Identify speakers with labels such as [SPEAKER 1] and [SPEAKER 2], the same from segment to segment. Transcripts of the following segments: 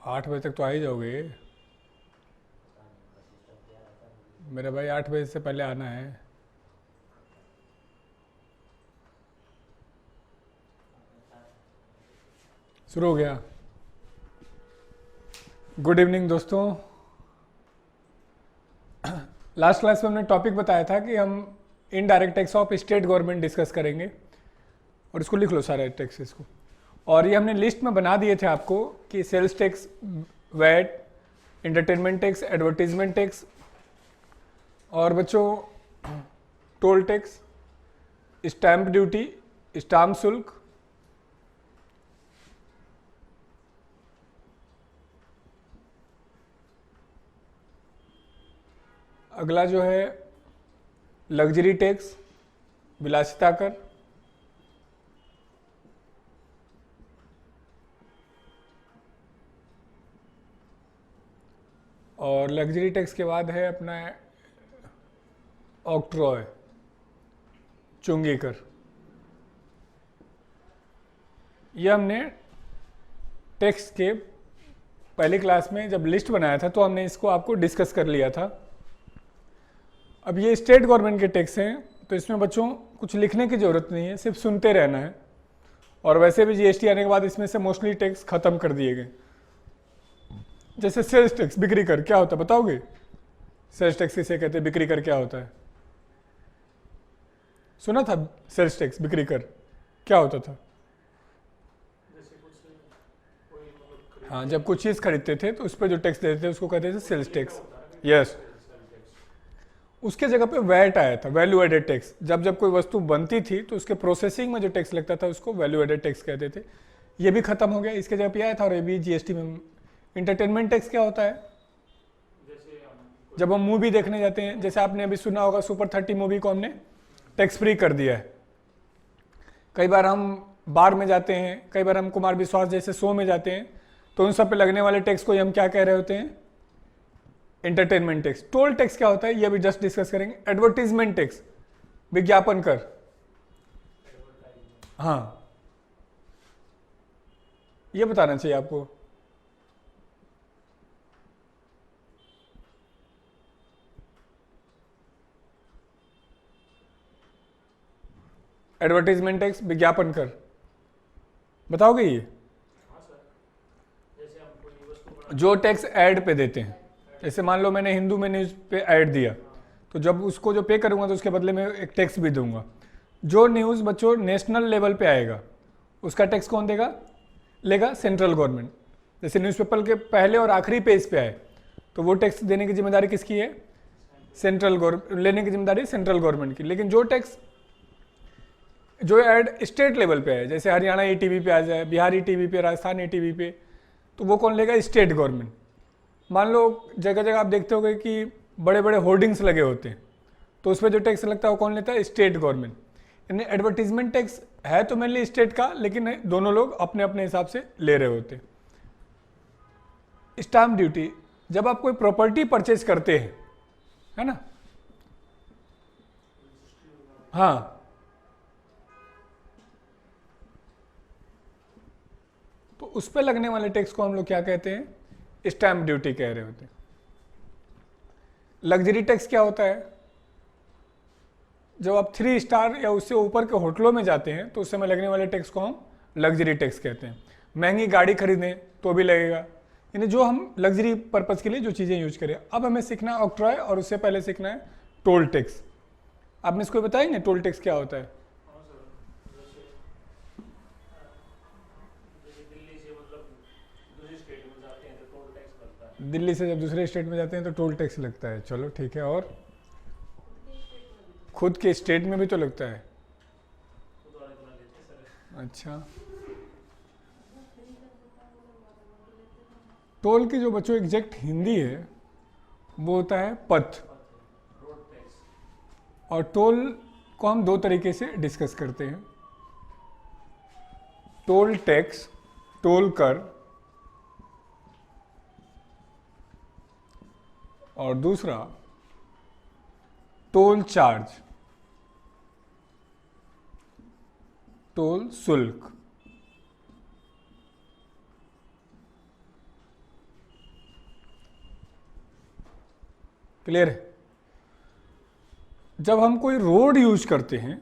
[SPEAKER 1] 8 बजे तक तो आ ही जाओगे मेरे भाई। 8 बजे से पहले आना है। शुरू हो गया। गुड इवनिंग दोस्तों। लास्ट क्लास में हमने टॉपिक बताया था कि हम indirect tax of state government discuss करेंगे, और इसको लिख लो सारे टैक्सेस को। और ये हमने लिस्ट में बना दिए थे आपको कि sales tax, VAT, entertainment tax, advertisement tax, और बच्चों toll tax, stamp duty, stamp शुल्क, अगला जो है लग्जरी टैक्स, विलासिता कर, और लग्जरी टैक्स के बाद है अपना ऑक्ट्रॉय, चुंगी कर। यह हमने टैक्स के पहली क्लास में जब लिस्ट बनाया था तो हमने इसको आपको डिस्कस कर लिया था। अब ये स्टेट गवर्नमेंट के टैक्स हैं, तो इसमें बच्चों कुछ लिखने की ज़रूरत नहीं है, सिर्फ सुनते रहना है। और वैसे भी जीएसटी आने के बाद इसमें से मोस्टली टैक्स खत्म कर दिए गए। जैसे सेल्स टैक्स, बिक्री कर क्या होता है बताओगे? सेल्स टैक्स किसे कहते हैं, बिक्री कर क्या होता है? सुना था सेल्स टैक्स, बिक्री कर क्या होता था? हाँ, जब कुछ चीज़ खरीदते थे तो उस पर जो टैक्स देते थे उसको कहते थे सेल्स टैक्स। यस। उसके जगह पे वैट आया था, वैल्यू एडेड टैक्स। जब जब कोई वस्तु बनती थी तो उसके प्रोसेसिंग में जो टैक्स लगता था उसको वैल्यू एडेड टैक्स कहते थे। ये भी खत्म हो गया, इसके जगह पे आया था, और ये भी जीएसटी में। इंटरटेनमेंट टैक्स क्या होता है? जब हम मूवी देखने जाते हैं, जैसे आपने अभी सुना होगा सुपर 30 मूवी को हमने टैक्स फ्री कर दिया है। कई बार हम बार में जाते हैं, कई बार हम कुमार विश्वास जैसे शो में जाते हैं, तो उन सब पे लगने वाले टैक्स को हम क्या कह रहे होते हैं? Entertainment tax. टोल टैक्स क्या होता है ये भी जस्ट डिस्कस करेंगे। एडवर्टीजमेंट टैक्स, विज्ञापन कर। हाँ, ये बताना चाहिए आपको। एडवर्टीजमेंट टैक्स, विज्ञापन कर, बताओगे ये? जो टैक्स ऐड पे देते हैं, जैसे मान लो मैंने हिंदू में न्यूज़ पे ऐड दिया, तो जब उसको जो पे करूंगा तो उसके बदले में एक टैक्स भी दूंगा। जो न्यूज़ बच्चों नेशनल लेवल पे आएगा उसका टैक्स कौन देगा? लेगा सेंट्रल गवर्नमेंट। जैसे न्यूज़पेपर के पहले और आखिरी पेज पे आए तो वो टैक्स देने की जिम्मेदारी किसकी है? Central government. लेने की जिम्मेदारी सेंट्रल गवर्नमेंट की। लेकिन जो टैक्स जो ऐड स्टेट लेवल पे है, जैसे हरियाणा ईटीवी पे आ जाए, बिहार ईटीवी पे, राजस्थान ईटीवी पे, तो वो कौन लेगा? State government. मान लो जगह जगह आप देखते होगे कि बड़े बड़े होर्डिंग्स लगे होते हैं, तो उस पर जो टैक्स लगता है वो कौन लेता है? State government. यानी एडवर्टीजमेंट टैक्स है तो मेनली स्टेट का, लेकिन दोनों लोग अपने अपने हिसाब से ले रहे होते हैं। स्टाम्प ड्यूटी, जब आप कोई प्रॉपर्टी परचेज करते हैं, है ना? हाँ, तो उस पर लगने वाले टैक्स को हम लोग क्या कहते हैं? स्टैंप ड्यूटी कह रहे होते हैं। लग्जरी टैक्स क्या होता है? जब आप 3 स्टार या उससे ऊपर के होटलों में जाते हैं तो उस समय लगने वाले टैक्स को हम लग्जरी टैक्स कहते हैं। महंगी गाड़ी खरीदें तो भी लगेगा, यानी जो हम लग्जरी पर्पज के लिए जो चीज़ें यूज करें। अब हमें सीखना है ऑक्ट्रॉय, और उससे पहले सीखना है टोल टैक्स। आपने इसको बताएंगे टोल टैक्स क्या होता है? दिल्ली से जब दूसरे स्टेट में जाते हैं तो टोल टैक्स लगता है। चलो ठीक है। और खुद के स्टेट में भी तो लगता है। अच्छा, टोल की जो बच्चों एग्जैक्ट हिंदी है वो होता है पथ। और टोल को हम 2 तरीके से डिस्कस करते हैं। टोल टैक्स, टोल कर, और दूसरा टोल चार्ज, टोल शुल्क। क्लियर है? जब हम कोई रोड यूज करते हैं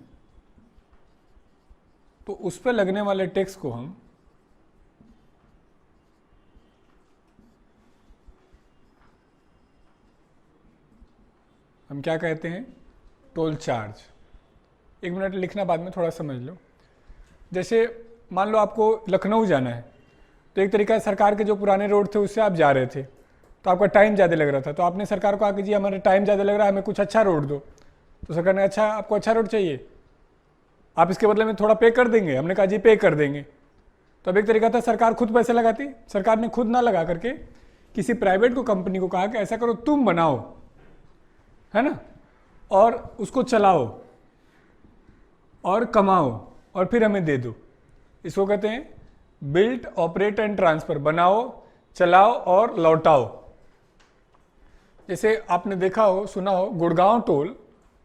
[SPEAKER 1] तो उस पर लगने वाले टैक्स को हम क्या कहते हैं? Toll charge. एक मिनट लिखना, बाद में थोड़ा समझ लो। जैसे मान लो आपको लखनऊ जाना है, तो एक तरीका सरकार के जो पुराने रोड थे उससे आप जा रहे थे, तो आपका टाइम ज़्यादा लग रहा था, तो आपने सरकार को कहा कि जी हमारा टाइम ज़्यादा लग रहा है, हमें कुछ अच्छा रोड दो। तो सरकार ने अच्छा आपको अच्छा रोड चाहिए, आप इसके बदले में थोड़ा पे कर देंगे। हमने कहा जी पे कर देंगे। तो अब एक तरीका था सरकार खुद पैसे लगाती। सरकार ने खुद ना लगा करके किसी प्राइवेट को कंपनी को कहा कि ऐसा करो तुम बनाओ, है ना, और उसको चलाओ और कमाओ और फिर हमें दे दो। इसको कहते हैं बिल्ट ऑपरेट एंड ट्रांसफर। बनाओ, चलाओ और लौटाओ। जैसे आपने देखा हो, सुना हो, गुड़गांव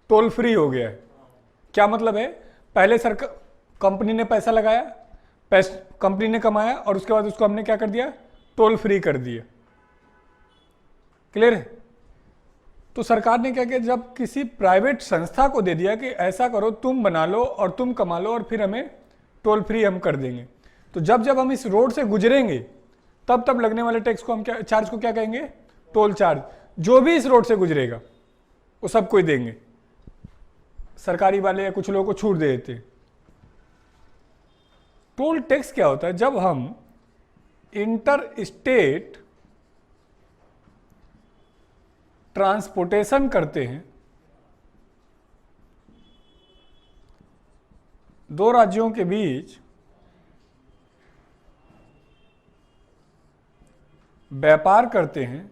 [SPEAKER 1] टोल फ्री हो गया है। क्या मतलब है? पहले सरकार कंपनी ने पैसा लगाया, कंपनी ने कमाया और उसके बाद उसको हमने क्या कर दिया? टोल फ्री कर दिया। क्लियर है? तो सरकार ने क्या किया, जब किसी प्राइवेट संस्था को दे दिया कि ऐसा करो तुम बना लो और तुम कमा लो और फिर हमें टोल फ्री हम कर देंगे। तो जब जब हम इस रोड से गुजरेंगे तब तब लगने वाले टैक्स को हम क्या, चार्ज को क्या कहेंगे? Toll charge. जो भी इस रोड से गुजरेगा वो सब कोई देंगे। सरकारी वाले या कुछ लोगों को छूट दे देते। टोल टैक्स क्या होता है? जब हम इंटर स्टेट ट्रांसपोर्टेशन करते हैं, दो राज्यों के बीच व्यापार करते हैं,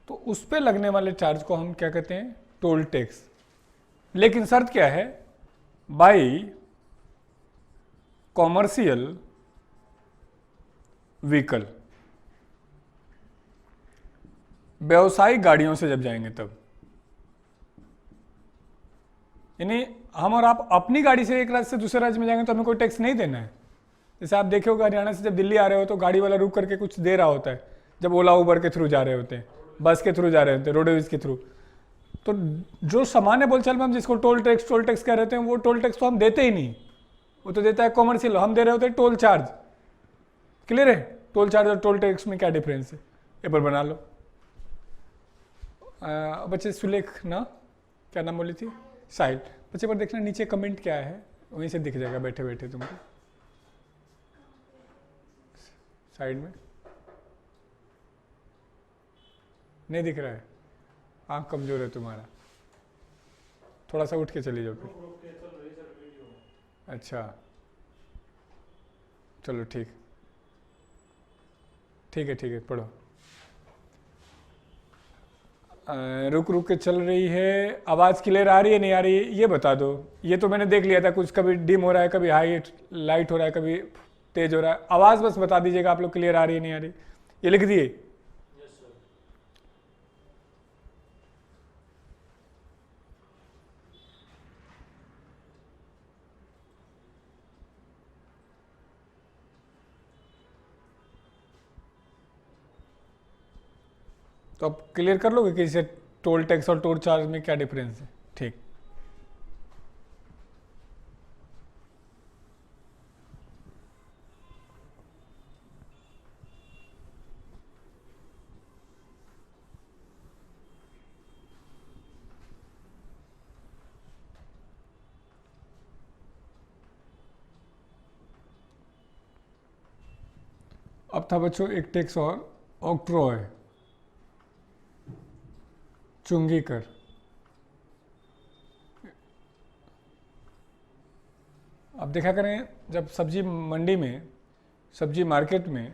[SPEAKER 1] तो उस पे लगने वाले चार्ज को हम क्या कहते हैं? Toll tax. लेकिन शर्त क्या है? बाई कॉमर्शियल व्हीकल, व्यावसायिक गाड़ियों से जब जाएंगे तब। यानी हम और आप अपनी गाड़ी से एक राज्य से दूसरे राज्य में जाएंगे तो हमें कोई टैक्स नहीं देना है। जैसे आप देखे होगा हरियाणा से जब दिल्ली आ रहे हो तो गाड़ी वाला रुक करके कुछ दे रहा होता है, जब ओला उबर के थ्रू जा रहे होते हैं, बस के थ्रू जा रहे होते हैं, रोडवेज के थ्रू। तो जो सामान्य बोलचाल में हम जिसको टोल टैक्स कह रहे हैं, वो टोल टैक्स तो हम देते ही नहीं, वो तो देता है कॉमर्शियल। हम दे रहे होते हैं टोल चार्ज। क्लियर है? टोल चार्ज और टोल टैक्स में क्या डिफरेंस है? ये पर बना लो। बच्चे सुलेख ना, क्या नाम बोली थी? साहिल। बच्चे पर देखना नीचे कमेंट क्या है, वहीं से दिख जाएगा बैठे बैठे तुमको साइड में। नहीं दिख रहा है? आँख कमजोर है तुम्हारा, थोड़ा सा उठ के चली जाओ फिर। अच्छा चलो ठीक है पढ़ो। रुक रुक के चल रही है। आवाज़ क्लियर आ रही है नहीं आ रही है ये बता दो। ये तो मैंने देख लिया था, कुछ कभी डिम हो रहा है, कभी हाई लाइट हो रहा है, कभी तेज हो रहा है। आवाज़ बस बता दीजिएगा आप लोग क्लियर आ रही है नहीं आ रही। ये लिख दिए? तो आप क्लियर कर लोगे कि इसे टोल टैक्स और टोल चार्ज में क्या डिफरेंस है? ठीक। अब था बच्चों एक टैक्स और, ऑक्ट्रॉय, चुंगी कर। अब देखा करें जब सब्जी मंडी में, सब्जी मार्केट में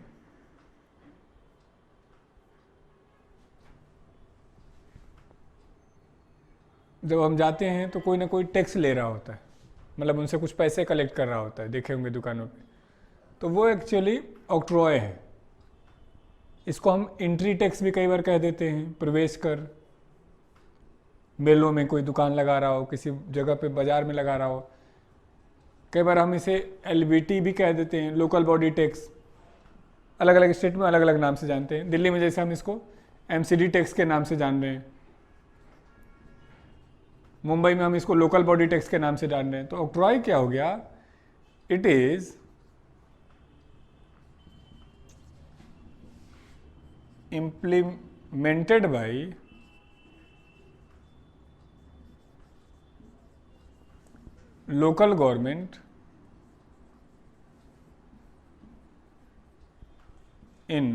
[SPEAKER 1] जब हम जाते हैं तो कोई ना कोई टैक्स ले रहा होता है, मतलब उनसे कुछ पैसे कलेक्ट कर रहा होता है, देखे होंगे दुकानों पे। तो वो एक्चुअली ऑक्ट्रॉय है। इसको हम एंट्री टैक्स भी कई बार कह देते हैं, प्रवेश कर। मेलों में कोई दुकान लगा रहा हो, किसी जगह पे बाजार में लगा रहा हो। कई बार हम इसे एलबीटी भी कह देते हैं, लोकल बॉडी टैक्स। अलग अलग स्टेट में अलग अलग नाम से जानते हैं। दिल्ली में जैसे हम इसको एमसीडी टैक्स के नाम से जान रहे हैं, मुंबई में हम इसको लोकल बॉडी टैक्स के नाम से जान रहे हैं। तो ऑक्ट्रॉय क्या हो गया, it is implemented by local government in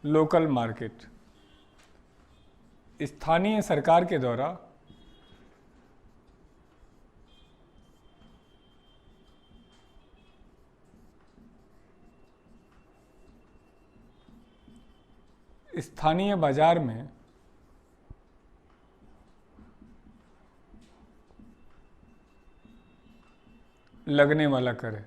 [SPEAKER 1] local market, स्थानीय सरकार के द्वारा स्थानीय बाजार में लगने वाला कर है।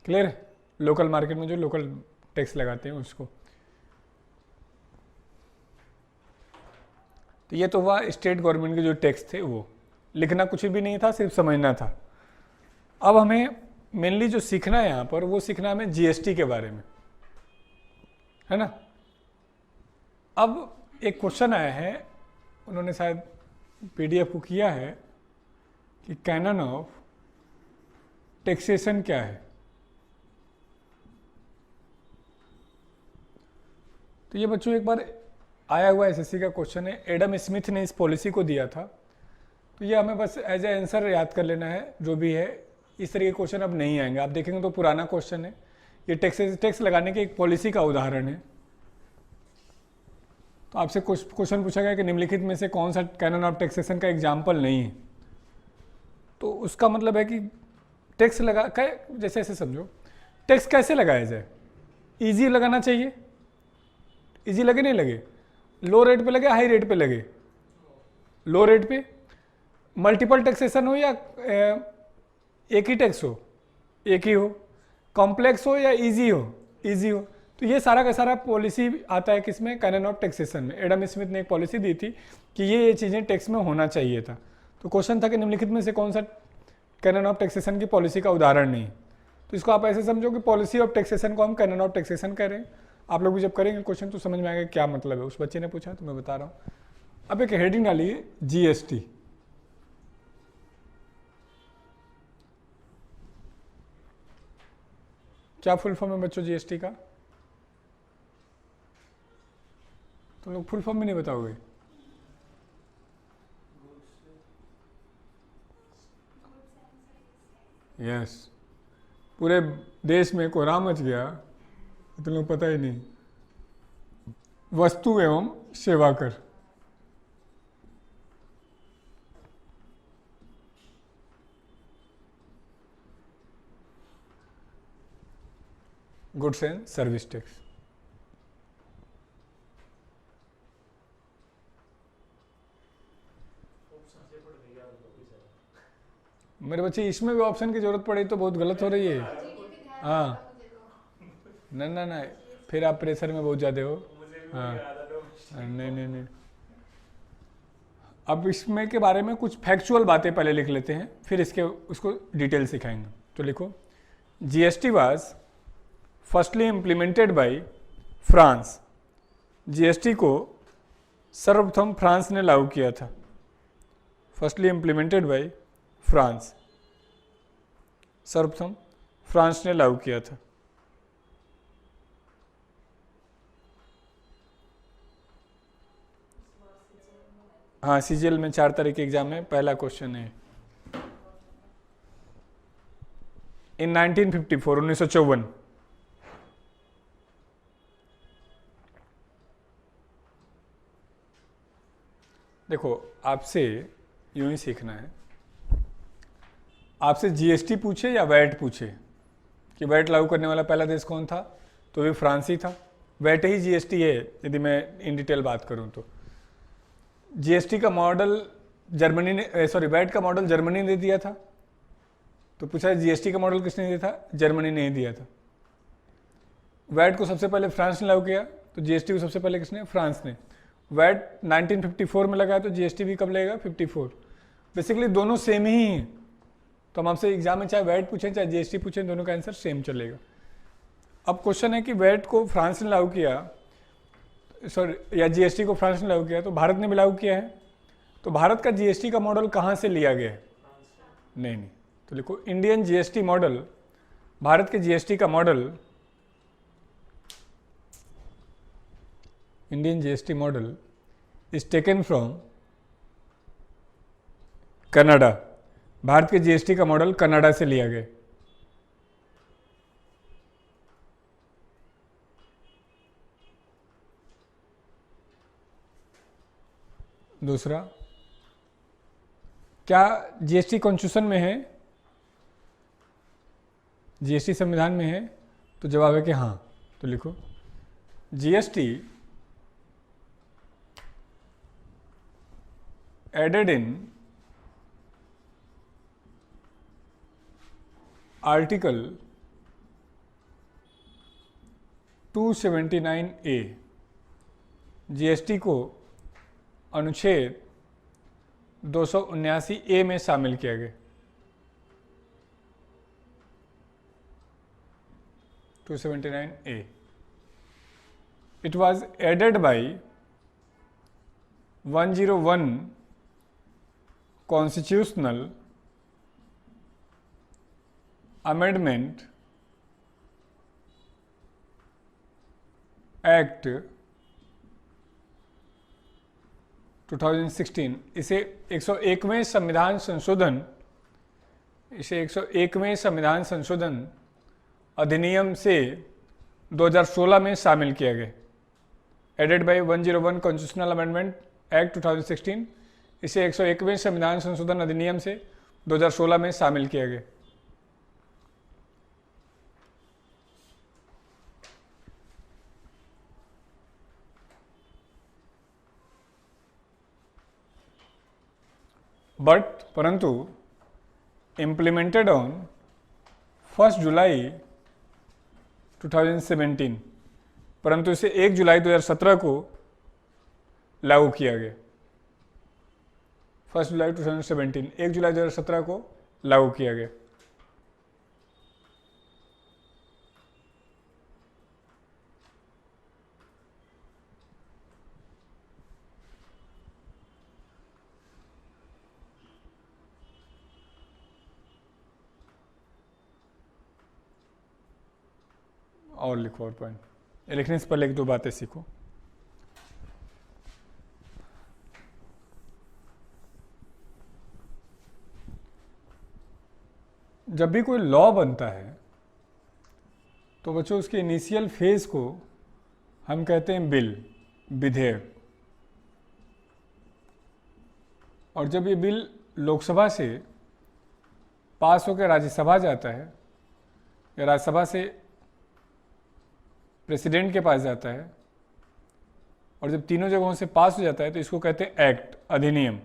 [SPEAKER 1] क्लियर है? लोकल मार्केट में जो लोकल टैक्स लगाते हैं उसको। तो ये तो हुआ स्टेट गवर्नमेंट के जो टैक्स थे, वो लिखना कुछ भी नहीं था, सिर्फ समझना था। अब हमें मेनली जो सीखना है यहाँ पर, वो सीखना हमें जीएसटी के बारे में, है ना। अब एक क्वेश्चन आया है, उन्होंने शायद पीडीएफ को किया है कि कैनन ऑफ टैक्सेशन क्या है। तो ये बच्चों एक बार आया हुआ एसएससी का क्वेश्चन है, एडम स्मिथ ने इस पॉलिसी को दिया था। तो ये हमें बस एज ए आंसर याद कर लेना है, जो भी है। इस तरह के क्वेश्चन अब नहीं आएंगे, आप देखेंगे तो पुराना क्वेश्चन है। ये टैक्स लगाने की एक पॉलिसी का उदाहरण है। तो आपसे क्वेश्चन पूछा गया कि निम्नलिखित में से कौन सा कैनन ऑफ टैक्सेशन का एग्जाम्पल नहीं है। तो उसका मतलब है कि टैक्स लगा, जैसे ऐसे समझो, टैक्स कैसे लगाया जाए। ईजी लगाना चाहिए, ईजी लगे नहीं लगे, लो रेट पे लगे हाई रेट पे लगे, लो रेट पे मल्टीपल टैक्सेशन हो या एक ही टैक्स हो, एक ही हो, कॉम्प्लेक्स हो या इजी हो, इजी हो। तो ये सारा का सारा पॉलिसी आता है किसमें, कैनन ऑफ टैक्सेशन में। एडम स्मिथ ने एक पॉलिसी दी थी कि ये चीज़ें टैक्स में होना चाहिए था। तो क्वेश्चन था कि निम्नलिखित में से कौन सा कैनन ऑफ टैक्सेशन की पॉलिसी का उदाहरण नहीं। तो इसको आप ऐसे समझो कि पॉलिसी ऑफ टैक्सेशन को हम कैनन ऑफ टैक्सेशन कह रहे हैं। आप लोग भी जब करेंगे क्वेश्चन तो समझ में आएगा क्या मतलब है। उस बच्चे ने पूछा तो मैं बता रहा हूँ। अब एक हेडिंग डालिए जीएसटी। क्या फुल फॉर्म है बच्चों जीएसटी का? तुम लोग फुल फॉर्म भी नहीं बताओगे? यस, पूरे देश में कोहराम मच गया, तुम लोग पता ही नहीं। वस्तु एवं सेवा कर। Goods and service tax. मेरे बच्चे इसमें भी ऑप्शन की जरूरत पड़ी तो बहुत गलत हो रही है। हाँ, ना फिर आप प्रेशर में बहुत ज़्यादा हो। हाँ, नहीं नहीं नहीं। अब इसमें के बारे में कुछ फैक्चुअल बातें पहले लिख लेते हैं, फिर इसके उसको डिटेल सिखाएंगे। तो लिखो, GST was firstly implemented by France. GST को सर्वप्रथम फ्रांस ने लागू किया था। फर्स्टली इम्प्लीमेंटेड बाय फ्रांस, सर्वप्रथम फ्रांस ने लागू किया था। हाँ, सीजीएल में 4 तरह के एग्जाम है। पहला क्वेश्चन है इन 1954, 1954। देखो, आपसे यूं ही सीखना है। आपसे जीएसटी पूछे या वैट पूछे कि वैट लागू करने वाला पहला देश कौन था, तो भी फ्रांस ही था। वैट ही जीएसटी है यदि मैं इन डिटेल बात करूं तो। जीएसटी का मॉडल जर्मनी ने, वैट का मॉडल जर्मनी ने दिया था। तो पूछा जीएसटी का मॉडल किसने दिया था? जर्मनी ने ही दिया था। वैट को सबसे पहले फ्रांस ने लागू किया, तो जीएसटी को सबसे पहले किसने? फ्रांस ने। वैट 1954 में लगा, तो जीएसटी भी कब लगेगा? 54। बेसिकली दोनों सेम ही हैं। तो हम आपसे एग्जाम में चाहे वैट पूछें चाहे जीएसटी पूछें, दोनों का आंसर सेम चलेगा। अब क्वेश्चन है कि वैट को फ्रांस ने लागू किया, सॉरी या जीएसटी को फ्रांस ने लागू किया, तो भारत ने भी लागू किया है, तो भारत का जीएसटी का मॉडल कहाँ से लिया गया है? नहीं, तो लिखो इंडियन जीएसटी मॉडल, भारत के जीएसटी का model, Indian GST model is taken from Canada. Bharat के जीएसटी का मॉडल कनाडा से लिया गया। दूसरा, क्या जीएसटी कॉन्स्टिट्यूशन में है, जीएसटी संविधान में है? तो जवाब है कि हाँ। तो लिखो GST added in article 279A, GST को अनुच्छेद 279A में शामिल किया गया। 279A, it was added by 101 Constitutional Amendment Act 2016। इसे 101वें संविधान संशोधन, इसे 101वें संविधान संशोधन अधिनियम से 2016 में शामिल किया गया। Added by 101 constitutional amendment act 2016, इसे 101वें संविधान संशोधन अधिनियम से 2016 में शामिल किया गया। परंतु इम्प्लीमेंटेड ऑन 1 जुलाई 2017, परंतु इसे 1 जुलाई 2017 को लागू किया गया। 1 जुलाई 2017, 1 जुलाई 2017 को लागू किया गया। और लिखो और पॉइंट, लिखने से पहले एक दो बातें सीखो। जब भी कोई लॉ बनता है तो बच्चों उसके इनिशियल फेज को हम कहते हैं बिल, विधेयक। और जब ये बिल लोकसभा से पास होकर राज्यसभा जाता है या राज्यसभा से प्रेसिडेंट के पास जाता है, और जब तीनों जगहों से पास हो जाता है तो इसको कहते हैं एक्ट, अधिनियम।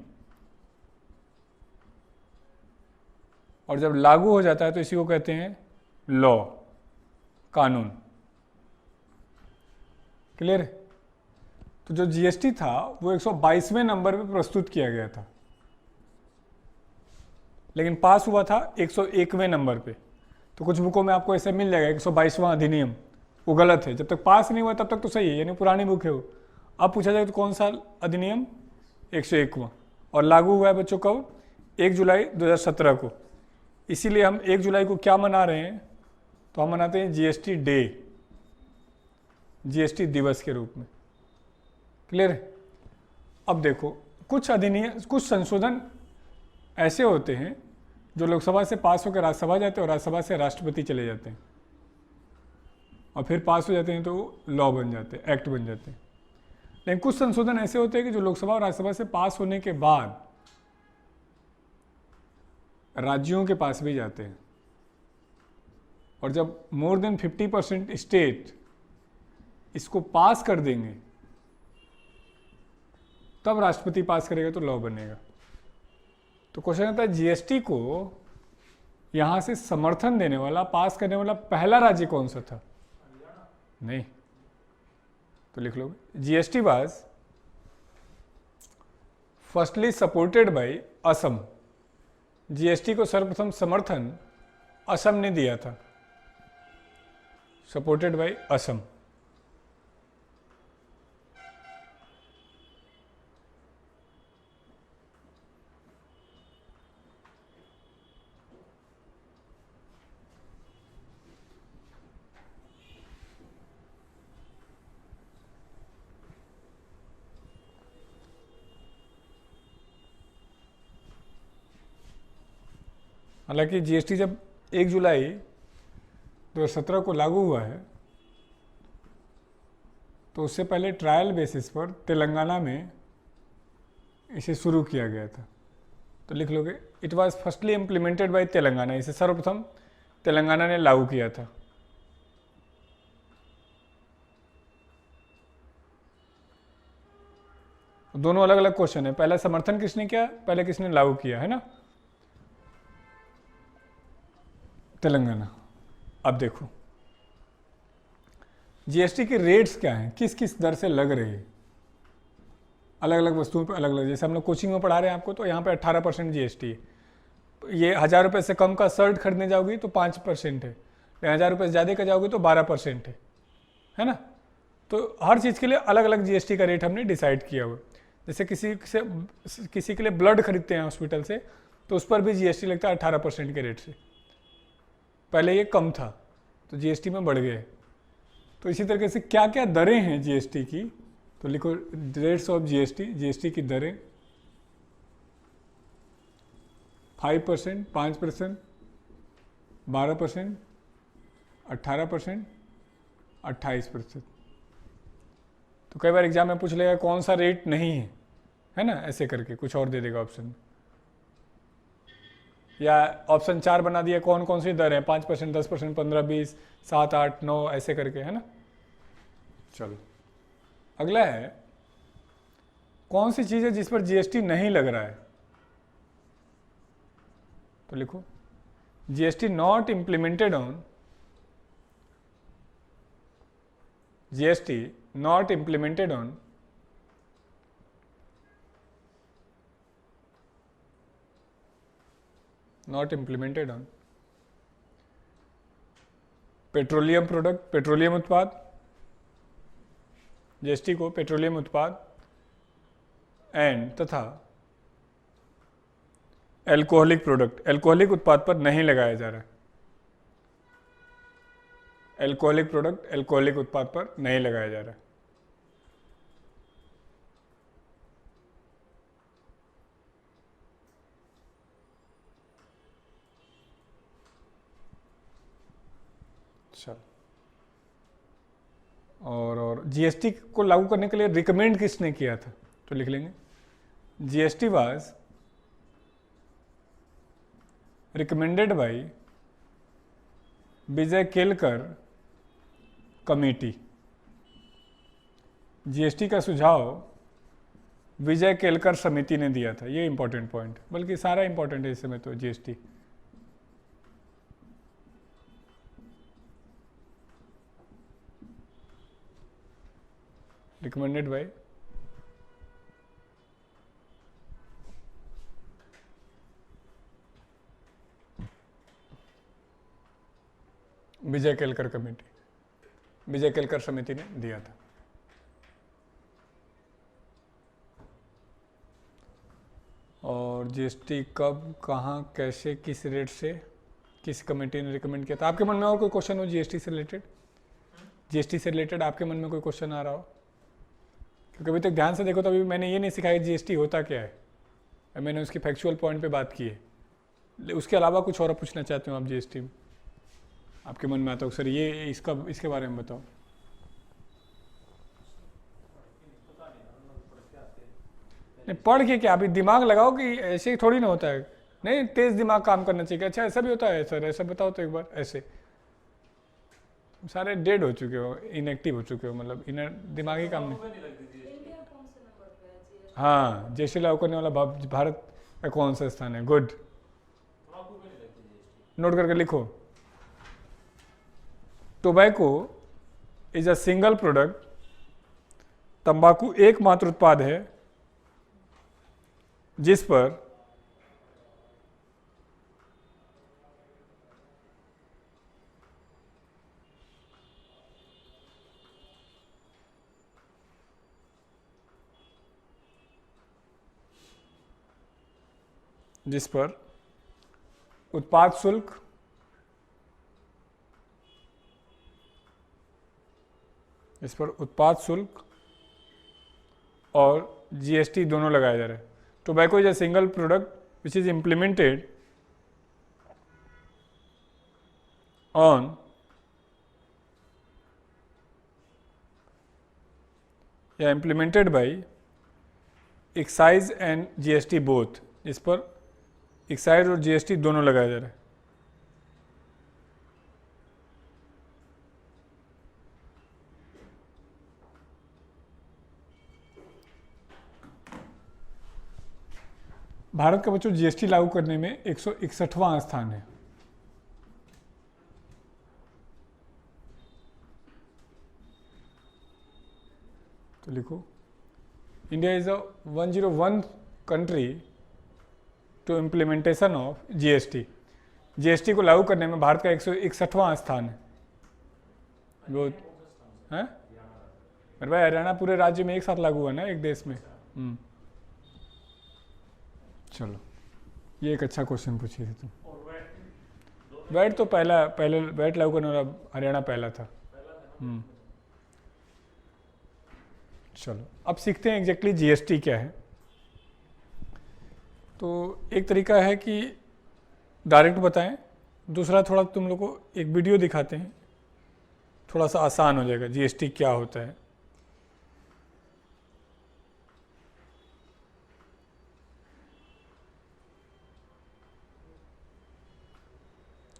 [SPEAKER 1] और जब लागू हो जाता है तो इसी को कहते हैं लॉ, कानून। क्लियर है? तो जो जीएसटी था वो 122वें नंबर पे प्रस्तुत किया गया था, लेकिन पास हुआ था 101वें नंबर पे। तो कुछ बुकों में आपको ऐसे मिल जाएगा 122वां अधिनियम, वो गलत है। जब तक पास नहीं हुआ तब तक तो सही है, यानी पुरानी बुक है वो। अब पूछा जाए तो कौन सा अधिनियम? 101वां। और लागू हुआ है बच्चों कब? 1 जुलाई 2017 को। इसीलिए हम 1 जुलाई को क्या मना रहे हैं? तो हम मनाते हैं जीएसटी डे, जीएसटी दिवस के रूप में। क्लियर है? अब देखो, कुछ अधिनियम, कुछ संशोधन ऐसे होते हैं जो लोकसभा से पास होकर राज्यसभा जाते हैं और राज्यसभा से राष्ट्रपति चले जाते हैं, और फिर पास हो जाते हैं तो लॉ बन जाते हैं, एक्ट बन जाते हैं। लेकिन कुछ संशोधन ऐसे होते हैं कि जो लोकसभा और राज्यसभा से पास होने के बाद राज्यों के पास भी जाते हैं, और जब मोर देन 50% स्टेट इसको पास कर देंगे तब राष्ट्रपति पास करेगा तो लॉ बनेगा। तो क्वेश्चन आता है जीएसटी को यहां से समर्थन देने वाला, पास करने वाला पहला राज्य कौन सा था? नहीं, तो लिख लो GST was firstly supported by Assam. GST को सर्वप्रथम समर्थन असम ने दिया था, सपोर्टेड बाय असम। हालांकि जीएसटी जब 1 जुलाई 2017 को लागू हुआ है तो उससे पहले ट्रायल बेसिस पर तेलंगाना में इसे शुरू किया गया था। तो लिख लोगे, it was firstly implemented by Telangana, इसे सर्वप्रथम तेलंगाना ने लागू किया था। दोनों अलग अलग क्वेश्चन है, पहला समर्थन किसने किया, पहले किसने लागू किया, है ना, तेलंगाना। अब देखो जीएसटी के रेट्स क्या हैं, किस किस दर से लग रही है, अलग अलग वस्तुओं पर अलग अलग। जैसे हम लोग कोचिंग में पढ़ा रहे हैं आपको, तो यहाँ पे 18% जीएसटी है। ये 1000 रुपये से कम का शर्ट खरीदने जाओगी तो 5% है, 1000 रुपये से ज़्यादा का जाओगे तो 12% है ना। तो हर चीज़ के लिए अलग अलग जीएसटी का रेट हमने डिसाइड किया हुआ। जैसे किसी के लिए ब्लड खरीदते हैं हॉस्पिटल से, तो उस पर भी जीएसटी लगता है 18% के रेट से। पहले ये कम था तो जीएसटी में बढ़ गए। तो इसी तरीके से क्या क्या दरें हैं जीएसटी की, तो लिखो रेट्स ऑफ जीएसटी, जीएसटी की दरें 5%, 5%, 12%, 18%, 28%। तो कई बार एग्जाम में पूछ लेगा कौन सा रेट नहीं है ना, ऐसे करके कुछ और दे देगा ऑप्शन, या ऑप्शन 4 बना दिया कौन कौन सी दर है, 5%, 10%, 15, 20, 7, 8, 9 ऐसे करके, है ना। चलो अगला है, कौन सी चीज़ है जिस पर जीएसटी नहीं लग रहा है, तो लिखो GST not implemented on, GST not implemented on petroleum product, petroleum उत्पाद, जीएसटी को पेट्रोलियम उत्पाद एंड तथा एल्कोहलिक प्रोडक्ट, एल्कोहलिक उत्पाद पर नहीं लगाया जा रहा है। एल्कोहलिक प्रोडक्ट, एल्कोहलिक उत्पाद पर नहीं लगाया जा रहा है। चलो, और जीएसटी को लागू करने के लिए रिकमेंड किसने किया था, तो लिख लेंगे GST was recommended by Vijay Kelkar committee. GST का सुझाव विजय केलकर समिति ने दिया था। ये इंपॉर्टेंट पॉइंट, बल्कि सारा इंपॉर्टेंट है इस समय तो GST. Recommended by Vijay Kelkar committee, Vijay Kelkar समिति ने दिया था। और जीएसटी कब, कहाँ, कैसे, किस रेट से, किस कमेटी ने रिकमेंड किया था। आपके मन में और कोई क्वेश्चन हो जीएसटी से रिलेटेड, जीएसटी से रिलेटेड आपके मन में कोई क्वेश्चन आ रहा हो, क्योंकि अभी तक ध्यान से देखो तो अभी मैंने ये नहीं सिखाया जीएसटी होता क्या है, मैंने उसकी फैक्चुअल पॉइंट पे बात की है। उसके अलावा कुछ और पूछना चाहते हो आप जीएसटी में, आपके मन में आता हो सर ये इसके बारे में बताओ। नहीं पढ़ के क्या, अभी दिमाग लगाओ कि ऐसे ही थोड़ी ना होता है, नहीं तेज दिमाग काम करना चाहिए। अच्छा ऐसा भी होता है सर, ऐसा बताओ तो एक बार। ऐसे सारे डेड हो चुके हो, इनएक्टिव हो चुके हो, मतलब इनर दिमागी काम नहीं। हाँ, जीएसटी लागू करने वाला भारत का कौन सा स्थान है? गुड, नोट करके लिखो। Tobacco is a single product, तंबाकू एकमात्र उत्पाद है जिस पर जिस पर उत्पाद शुल्क और जीएसटी दोनों लगाया जा रहा है। Tobacco is a single product which is implemented on या implemented by excise and GST both, इस पर एक्साइज और जीएसटी दोनों लगाया जा रहा है। भारत का बच्चों जीएसटी लागू करने में 161वां स्थान है। तो लिखो, India is a 101 country to implementation of GST. GST को लागू करने में भारत का 161वां स्थान है। वो है मेरे भाई, हरियाणा पूरे राज्य में एक साथ लागू हुआ ना, एक देश में। चलो, ये एक अच्छा क्वेश्चन पूछिए थे तुम। वैट तो पहले वैट लागू करने वाला हरियाणा पहला था। चलो, अब सीखते हैं एग्जैक्टली जीएसटी क्या है। तो एक तरीका है कि डायरेक्ट बताएं, दूसरा थोड़ा तुम लोग को एक वीडियो दिखाते हैं, थोड़ा सा आसान हो जाएगा जीएसटी क्या होता है।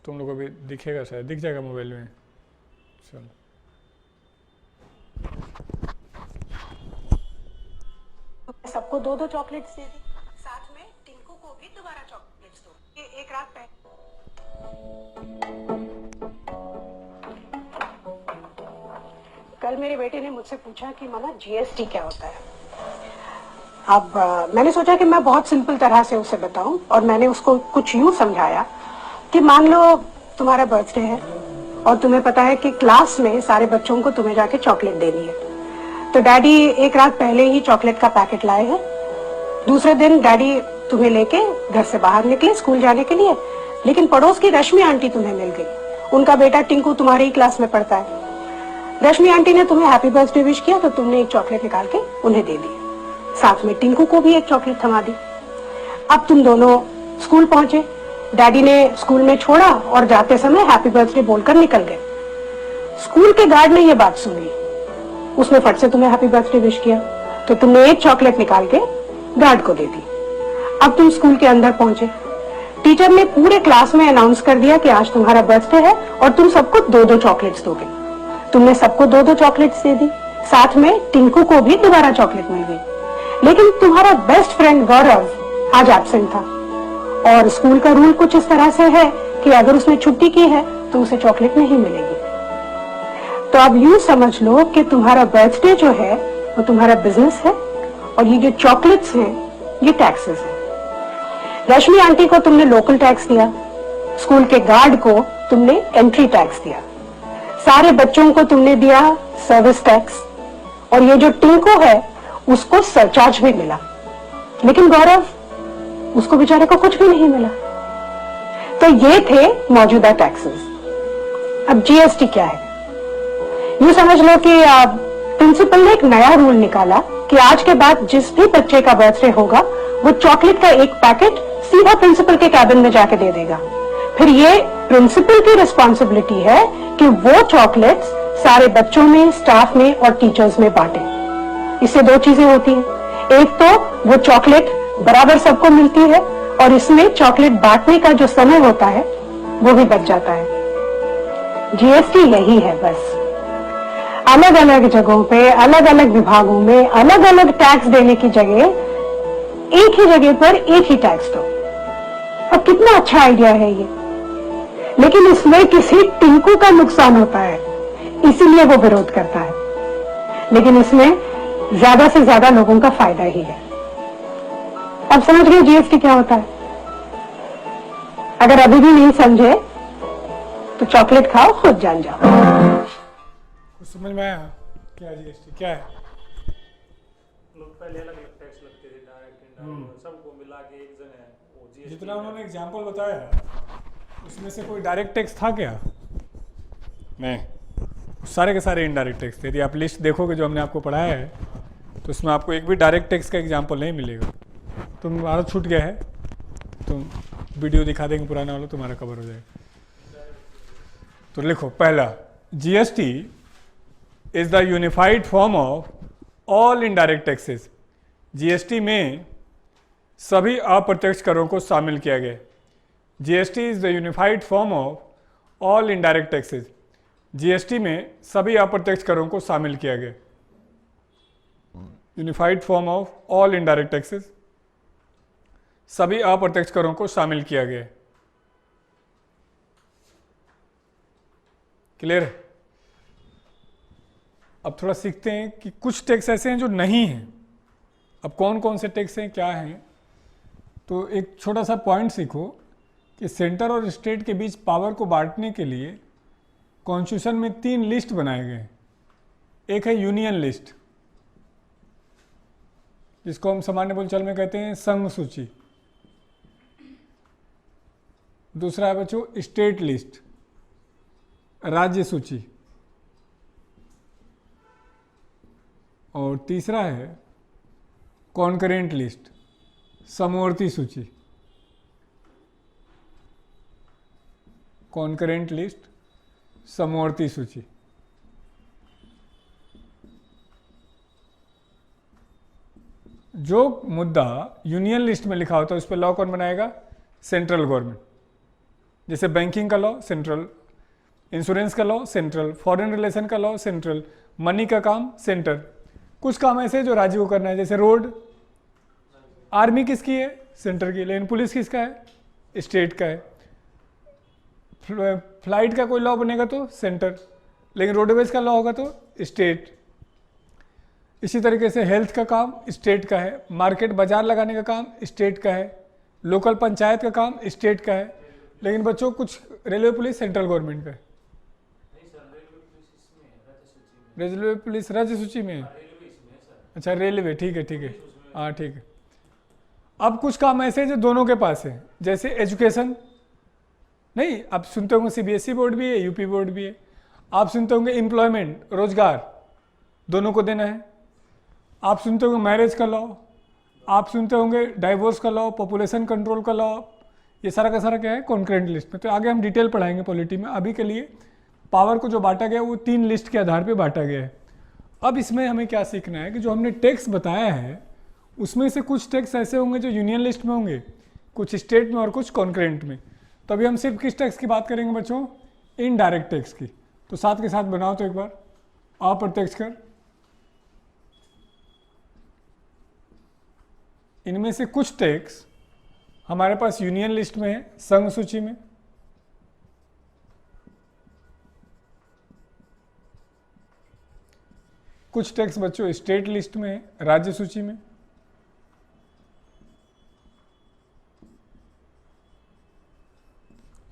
[SPEAKER 1] तुम लोग को भी दिखेगा, शायद दिख जाएगा मोबाइल में। चलो,
[SPEAKER 2] सबको 2-2 चॉकलेट्स दे दी, साथ में टिंकू को भी दोबारा चॉकलेट्स दो। ये एक रात पहले कल मेरे बेटे ने मुझसे पूछा कि मामा जीएसटी क्या होता है। अब मैंने सोचा कि मैं बहुत सिंपल तरह से उसे बताऊं, और मैंने उसको कुछ यूं समझाया कि मान लो तुम्हारा बर्थडे है और तुम्हें पता है कि क्लास में सारे बच्चों को तुम्हें जाके चॉकलेट देनी है। तो डैडी एक रात पहले ही चॉकलेट का पैकेट लाए हैं। दूसरे दिन डैडी तुम्हें लेके घर से बाहर निकले स्कूल जाने के लिए, लेकिन पड़ोस की रश्मि आंटी तुम्हें मिल गई। उनका बेटा टिंकू तुम्हारे ही क्लास में पढ़ता है। रश्मि आंटी ने तुम्हें हैप्पी बर्थडे विश किया, तो तुमने एक चॉकलेट निकाल के उन्हें दे दी, साथ में टिंकू को भी एक चॉकलेट थमा दी। अब तुम दोनों स्कूल पहुंचे, डैडी ने स्कूल में छोड़ा और जाते समय हैप्पी बर्थडे बोलकर निकल गए। स्कूल के गार्ड ने यह बात सुनी, उसने फट से तुम्हें हैप्पी बर्थडे विश किया, तो तुमने एक चॉकलेट निकाल के गार्ड को दे दी। अब तुम स्कूल के अंदर पहुंचे, टीचर ने पूरे क्लास में अनाउंस कर दिया कि आज तुम्हारा बर्थडे है और तुम सबको 2-2 चॉकलेट्स दोगे। तुमने सबको 2-2 चॉकलेट्स दे दी, साथ में टिंकू को भी दोबारा चॉकलेट मिल गई। लेकिन तुम्हारा बेस्ट फ्रेंड गौरव आज एब्सेंट था, और स्कूल का रूल कुछ इस तरह से है कि अगर उसने छुट्टी की है तो उसे चॉकलेट नहीं मिलेगी। तो अब यूं समझ लो कि तुम्हारा बर्थडे जो है वो तुम्हारा बिजनेस है, और ये जो चॉकलेट्स हैं ये टैक्सेस हैं। रश्मि आंटी को तुमने लोकल टैक्स दिया, स्कूल के गार्ड को तुमने एंट्री टैक्स दिया, सारे बच्चों को तुमने दिया सर्विस टैक्स, और ये जो टिंकू है उसको सरचार्ज भी मिला। लेकिन गौरव, उसको बेचारे को कुछ भी नहीं मिला। तो ये थे मौजूदा टैक्सेस। अब जीएसटी क्या है? यूं समझ लो कि प्रिंसिपल ने एक नया रूल निकाला कि आज के बाद जिस भी बच्चे का बर्थडे होगा वो चॉकलेट का एक पैकेट सीधा प्रिंसिपल के कैबिन में जाके दे देगा। फिर ये प्रिंसिपल की रिस्पॉन्सिबिलिटी है कि वो चॉकलेट्स सारे बच्चों में, स्टाफ में और टीचर्स में बांटे। इससे 2 चीजें होती हैं, एक तो वो चॉकलेट बराबर सबको मिलती है, और इसमें चॉकलेट बांटने का जो समय होता है वो भी बच जाता है। जीएसटी यही है बस, अलग अलग जगहों पे, अलग अलग विभागों में अलग अलग टैक्स देने की जगह एक ही जगह पर एक ही टैक्स दो। अब कितना अच्छा आइडिया है ये, लेकिन इसमें किसी टिंकू का नुकसान होता है, इसीलिए वो विरोध करता है। लेकिन इसमें ज्यादा से ज्यादा लोगों का फायदा ही है। अब समझ गए जीएसटी क्या होता है? अगर अभी भी नहीं समझे तो चॉकलेट खाओ, खुद जान जाओ।
[SPEAKER 1] कुछ समझ में आया क्या जीएसटी क्या है?
[SPEAKER 3] लोग पहले अलग अलग टैक्स लगते थे, डायरेक्ट सबको मिला के एक जन है वो GST
[SPEAKER 1] जितना उन्होंने एग्जाम्पल बताया उसमें से कोई डायरेक्ट टैक्स था क्या? नहीं, सारे के सारे इनडायरेक्ट टैक्स थे। यदि आप लिस्ट देखोगे जो हमने आपको पढ़ाया है तो उसमें आपको एक भी डायरेक्ट टैक्स का एग्जाम्पल नहीं मिलेगा। तुम्हारा छूट गया है, तुम वीडियो दिखा देंगे पुराना वाला, तुम्हारा कवर हो जाएगा। तो लिखो, पहला, GST is the unified form of all indirect taxes. GST में सभी अप्रत्यक्ष करों को शामिल किया गया। GST is the unified form of all indirect taxes. GST में सभी अप्रत्यक्ष करों को शामिल किया गया। Unified form of all indirect taxes, सभी अप्रत्यक्ष करों को शामिल किया गया। क्लियर है? अब थोड़ा सीखते हैं कि कुछ टैक्स ऐसे हैं जो नहीं हैं। अब कौन कौन से टैक्स हैं, क्या हैं? तो एक छोटा सा पॉइंट सीखो कि सेंटर और स्टेट के बीच पावर को बांटने के लिए कॉन्स्टिट्यूशन में 3 लिस्ट बनाए गए हैं। एक है यूनियन लिस्ट, जिसको हम सामान्य बोलचाल में कहते हैं संघ सूची। दूसरा है बच्चों स्टेट लिस्ट, राज्य सूची। और तीसरा है कॉन्करेंट लिस्ट, समवर्ती सूची। कॉन्करेंट लिस्ट, समवर्ती सूची। जो मुद्दा यूनियन लिस्ट में लिखा होता है उस पर लॉ कौन बनाएगा? Central government. जैसे बैंकिंग का लॉ सेंट्रल, इंश्योरेंस का लॉ सेंट्रल, फॉरेन रिलेशन का लॉ सेंट्रल, मनी का काम सेंटर। कुछ काम ऐसे जो राज्य को करना है, जैसे रोड, आर्मी किसकी है? सेंटर की। लेकिन पुलिस किसका है? स्टेट का है। फ्लाइट का कोई लॉ बनेगा तो सेंटर, लेकिन रोडवेज का लॉ होगा तो स्टेट। इसी तरीके से हेल्थ का काम स्टेट का है, मार्केट बाजार लगाने का काम स्टेट का है, लोकल पंचायत का काम स्टेट का है। लेकिन बच्चों कुछ रेलवे पुलिस सेंट्रल गवर्नमेंट का है। रेलवे पुलिस राज्य सूची में है। अच्छा, रेलवे, ठीक है ठीक है, हाँ ठीक है। अब कुछ काम ऐसे हैं जो दोनों के पास है, जैसे एजुकेशन। नहीं, आप सुनते होंगे सीबीएसई बोर्ड भी है, यूपी बोर्ड भी है। आप सुनते होंगे एम्प्लॉयमेंट, रोजगार, दोनों को देना है। आप सुनते होंगे मैरिज का लॉ, आप सुनते होंगे डाइवोर्स का लॉ, पॉपुलेशन कंट्रोल का लॉ। ये सारा का सारा क्या है? कॉन्करेंट लिस्ट में। तो आगे हम डिटेल पढ़ाएंगे पॉलिटी में। अभी के लिए पावर को जो बांटा गया वो 3 लिस्ट के आधार पे बांटा गया है। अब इसमें हमें क्या सीखना है कि जो हमने टैक्स बताया है उसमें से कुछ टैक्स ऐसे होंगे जो यूनियन लिस्ट में होंगे, कुछ स्टेट में और कुछ कॉन्करेंट में। तो अभी हम सिर्फ किस टैक्स की बात करेंगे बच्चों? इनडायरेक्ट टैक्स की। तो साथ के साथ बनाओ तो एक बार, अप्रत्यक्ष कर। इनमें से कुछ टैक्स हमारे पास यूनियन लिस्ट में है, संघ सूची में। कुछ टैक्स बच्चों स्टेट लिस्ट में है, राज्य सूची में।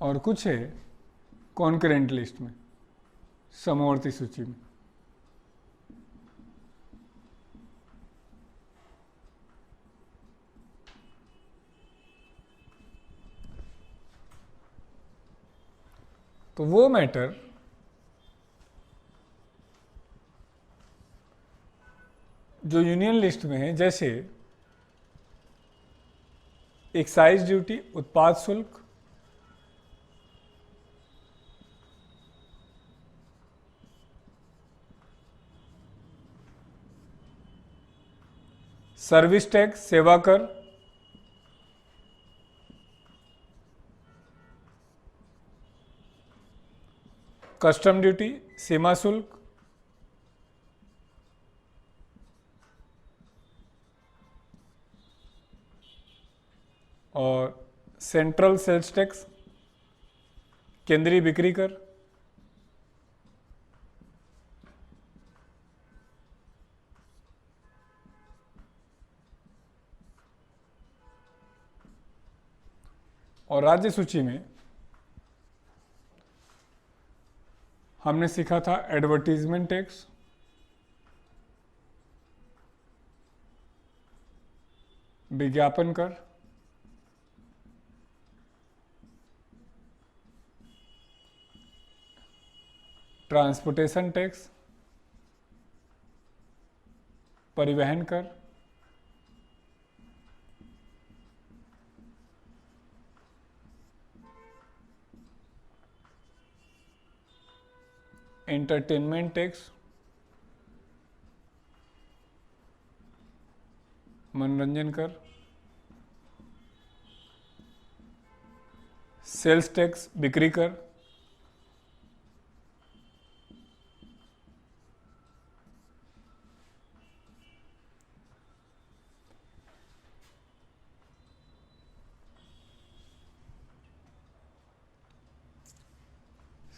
[SPEAKER 1] और कुछ है कॉन्करेंट लिस्ट में, समवर्ती सूची में। तो वो मैटर जो यूनियन लिस्ट में है, जैसे एक्साइज ड्यूटी, उत्पाद शुल्क, सर्विस टैक्स, सेवा कर, कस्टम ड्यूटी, सीमा शुल्क, और सेंट्रल सेल्स टैक्स, केंद्रीय बिक्री कर, और राज्य सूची में हमने सीखा था एडवर्टीजमेंट टैक्स, विज्ञापन कर, ट्रांसपोर्टेशन टैक्स, परिवहन कर, एंटरटेनमेंट टैक्स, मनोरंजन कर, सेल्स टैक्स, बिक्री कर,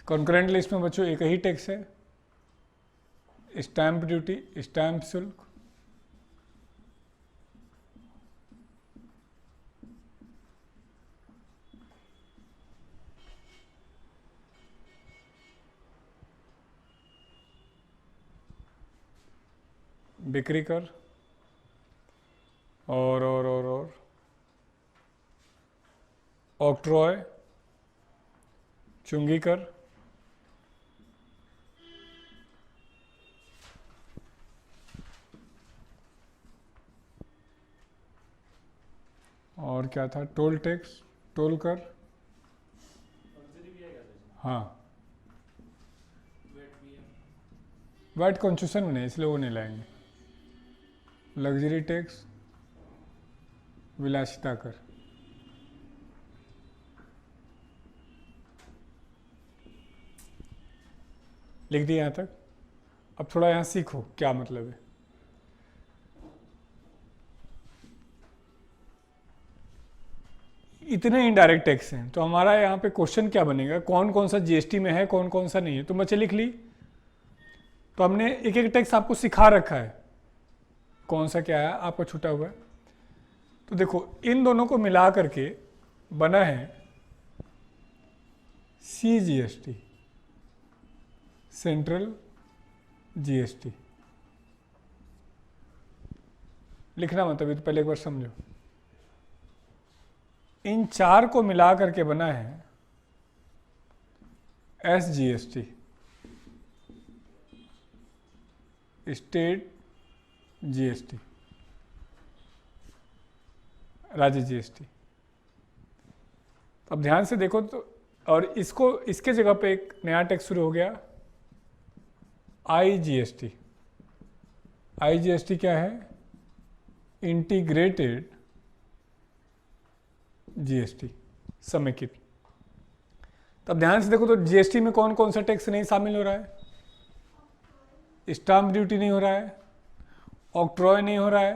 [SPEAKER 1] कॉन्करेंट लिस्ट में बच्चों एक ही टैक्स है, स्टैंप ड्यूटी, स्टैंप शुल्क, बिक्री कर, और ऑक्ट्रॉय, चुंगी कर, और क्या था, टोल टैक्स, टोल कर,
[SPEAKER 3] लग्जरी भी है क्या सर?
[SPEAKER 1] हाँ
[SPEAKER 3] वेट भी है।
[SPEAKER 1] वैट कॉन्सेशन में नहीं, इसलिए वो नहीं लाएंगे। लग्जरी टैक्स, विलासिता कर, लिख दिया यहाँ तक। अब थोड़ा यहाँ सीखो क्या मतलब है। इतने इनडायरेक्ट टैक्स हैं, तो हमारा यहाँ पे क्वेश्चन क्या बनेगा, कौन कौन सा जीएसटी में है, कौन कौन सा नहीं है। तो बच्चे लिख ली, तो हमने एक एक टैक्स आपको सिखा रखा है, कौन सा क्या है आपको छूटा हुआ है। तो देखो इन दोनों को मिला करके बना है CGST, सेंट्रल जीएसटी। लिखना मतलब ये तो पहले एक बार समझो। इन चार को मिला करके बना है SGST, स्टेट जीएसटी, राज्य जीएसटी। अब ध्यान से देखो तो, और इसको इसके जगह पे एक नया टैक्स शुरू हो गया IGST। IGST क्या है, इंटीग्रेटेड जीएसटी, समेकित। तब ध्यान से देखो तो जीएसटी में कौन कौन सा टैक्स नहीं शामिल हो रहा है, स्टाम्प ड्यूटी नहीं हो रहा है, ऑक्ट्रॉय नहीं हो रहा है,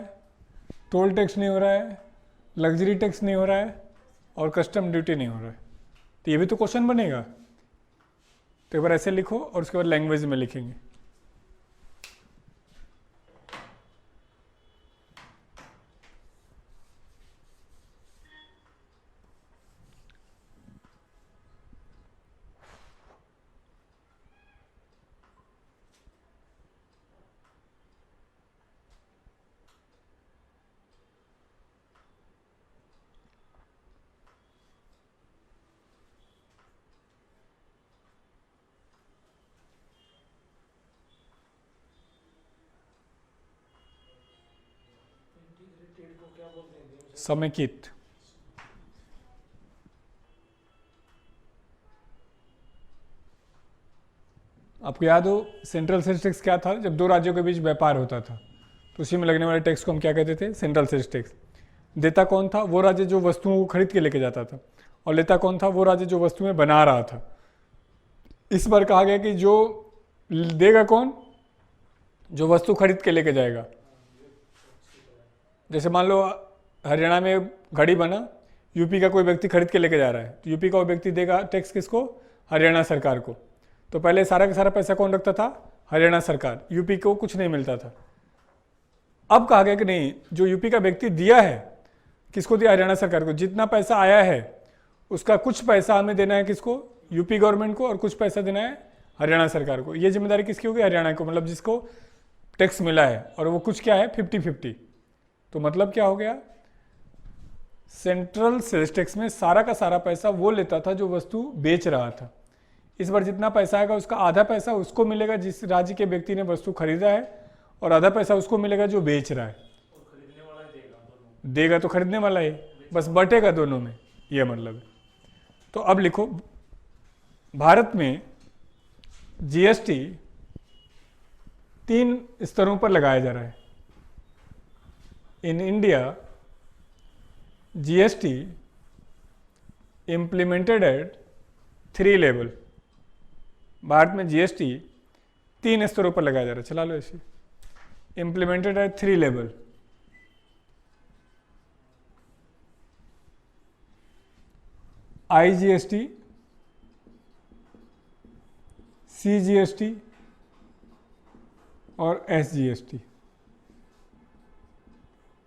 [SPEAKER 1] टोल टैक्स नहीं हो रहा है, लग्जरी टैक्स नहीं हो रहा है, और कस्टम ड्यूटी नहीं हो रहा है। तो ये भी तो क्वेश्चन बनेगा। तो एक बार ऐसे लिखो और उसके बाद लैंग्वेज में लिखेंगे।
[SPEAKER 3] इंटीग्रेटेड को क्या बोलते हैं?
[SPEAKER 1] समेकित। आपको याद हो सेंट्रल सेल्स टैक्स क्या था, जब दो राज्यों के बीच व्यापार होता था तो उसी में लगने वाले टैक्स को हम क्या कहते थे, सेंट्रल सेल्स टैक्स। देता कौन था, वो राज्य जो वस्तुओं को खरीद के लेके जाता था, और लेता कौन था, वो राज्य जो वस्तुएं बना रहा था। इस बार कहा गया कि जो देगा कौन, जो वस्तु खरीद के लेके जाएगा। जैसे मान लो हरियाणा में घड़ी बना, यूपी का कोई व्यक्ति खरीद के लेके जा रहा है, तो यूपी का वो व्यक्ति देगा टैक्स किसको, हरियाणा सरकार को। तो पहले सारा का सारा पैसा कौन रखता था, हरियाणा सरकार, यूपी को कुछ नहीं मिलता था। अब कहा गया कि नहीं, जो यूपी का व्यक्ति दिया है, किसको दिया, हरियाणा सरकार को। जितना पैसा आया है उसका कुछ पैसा हमें देना है किसको, यूपी गवर्नमेंट को, और कुछ पैसा देना है हरियाणा सरकार को। ये जिम्मेदारी किसकी होगी, हरियाणा को, मतलब जिसको टैक्स मिला है, और वो कुछ क्या है 50-50। तो मतलब क्या हो गया, सेंट्रल सेल्स टैक्स में सारा का सारा पैसा वो लेता था जो वस्तु बेच रहा था। इस बार जितना पैसा आएगा उसका आधा पैसा उसको मिलेगा जिस राज्य के व्यक्ति ने वस्तु खरीदा है, और आधा पैसा उसको मिलेगा जो बेच रहा है।
[SPEAKER 3] और खरीदने वाला ही देगा दोनों।
[SPEAKER 1] देगा तो खरीदने वाला ही, बस बटेगा दोनों में, यह मतलब है। तो अब लिखो, भारत में जीएसटी 3 स्तरों पर लगाया जा रहा है। In India GST implemented at 3 level. भारत में जीएसटी 3 स्तरों पर लगाया जा रहा है। चला लो ऐसे, implemented at 3 level. IGST, CGST और SGST।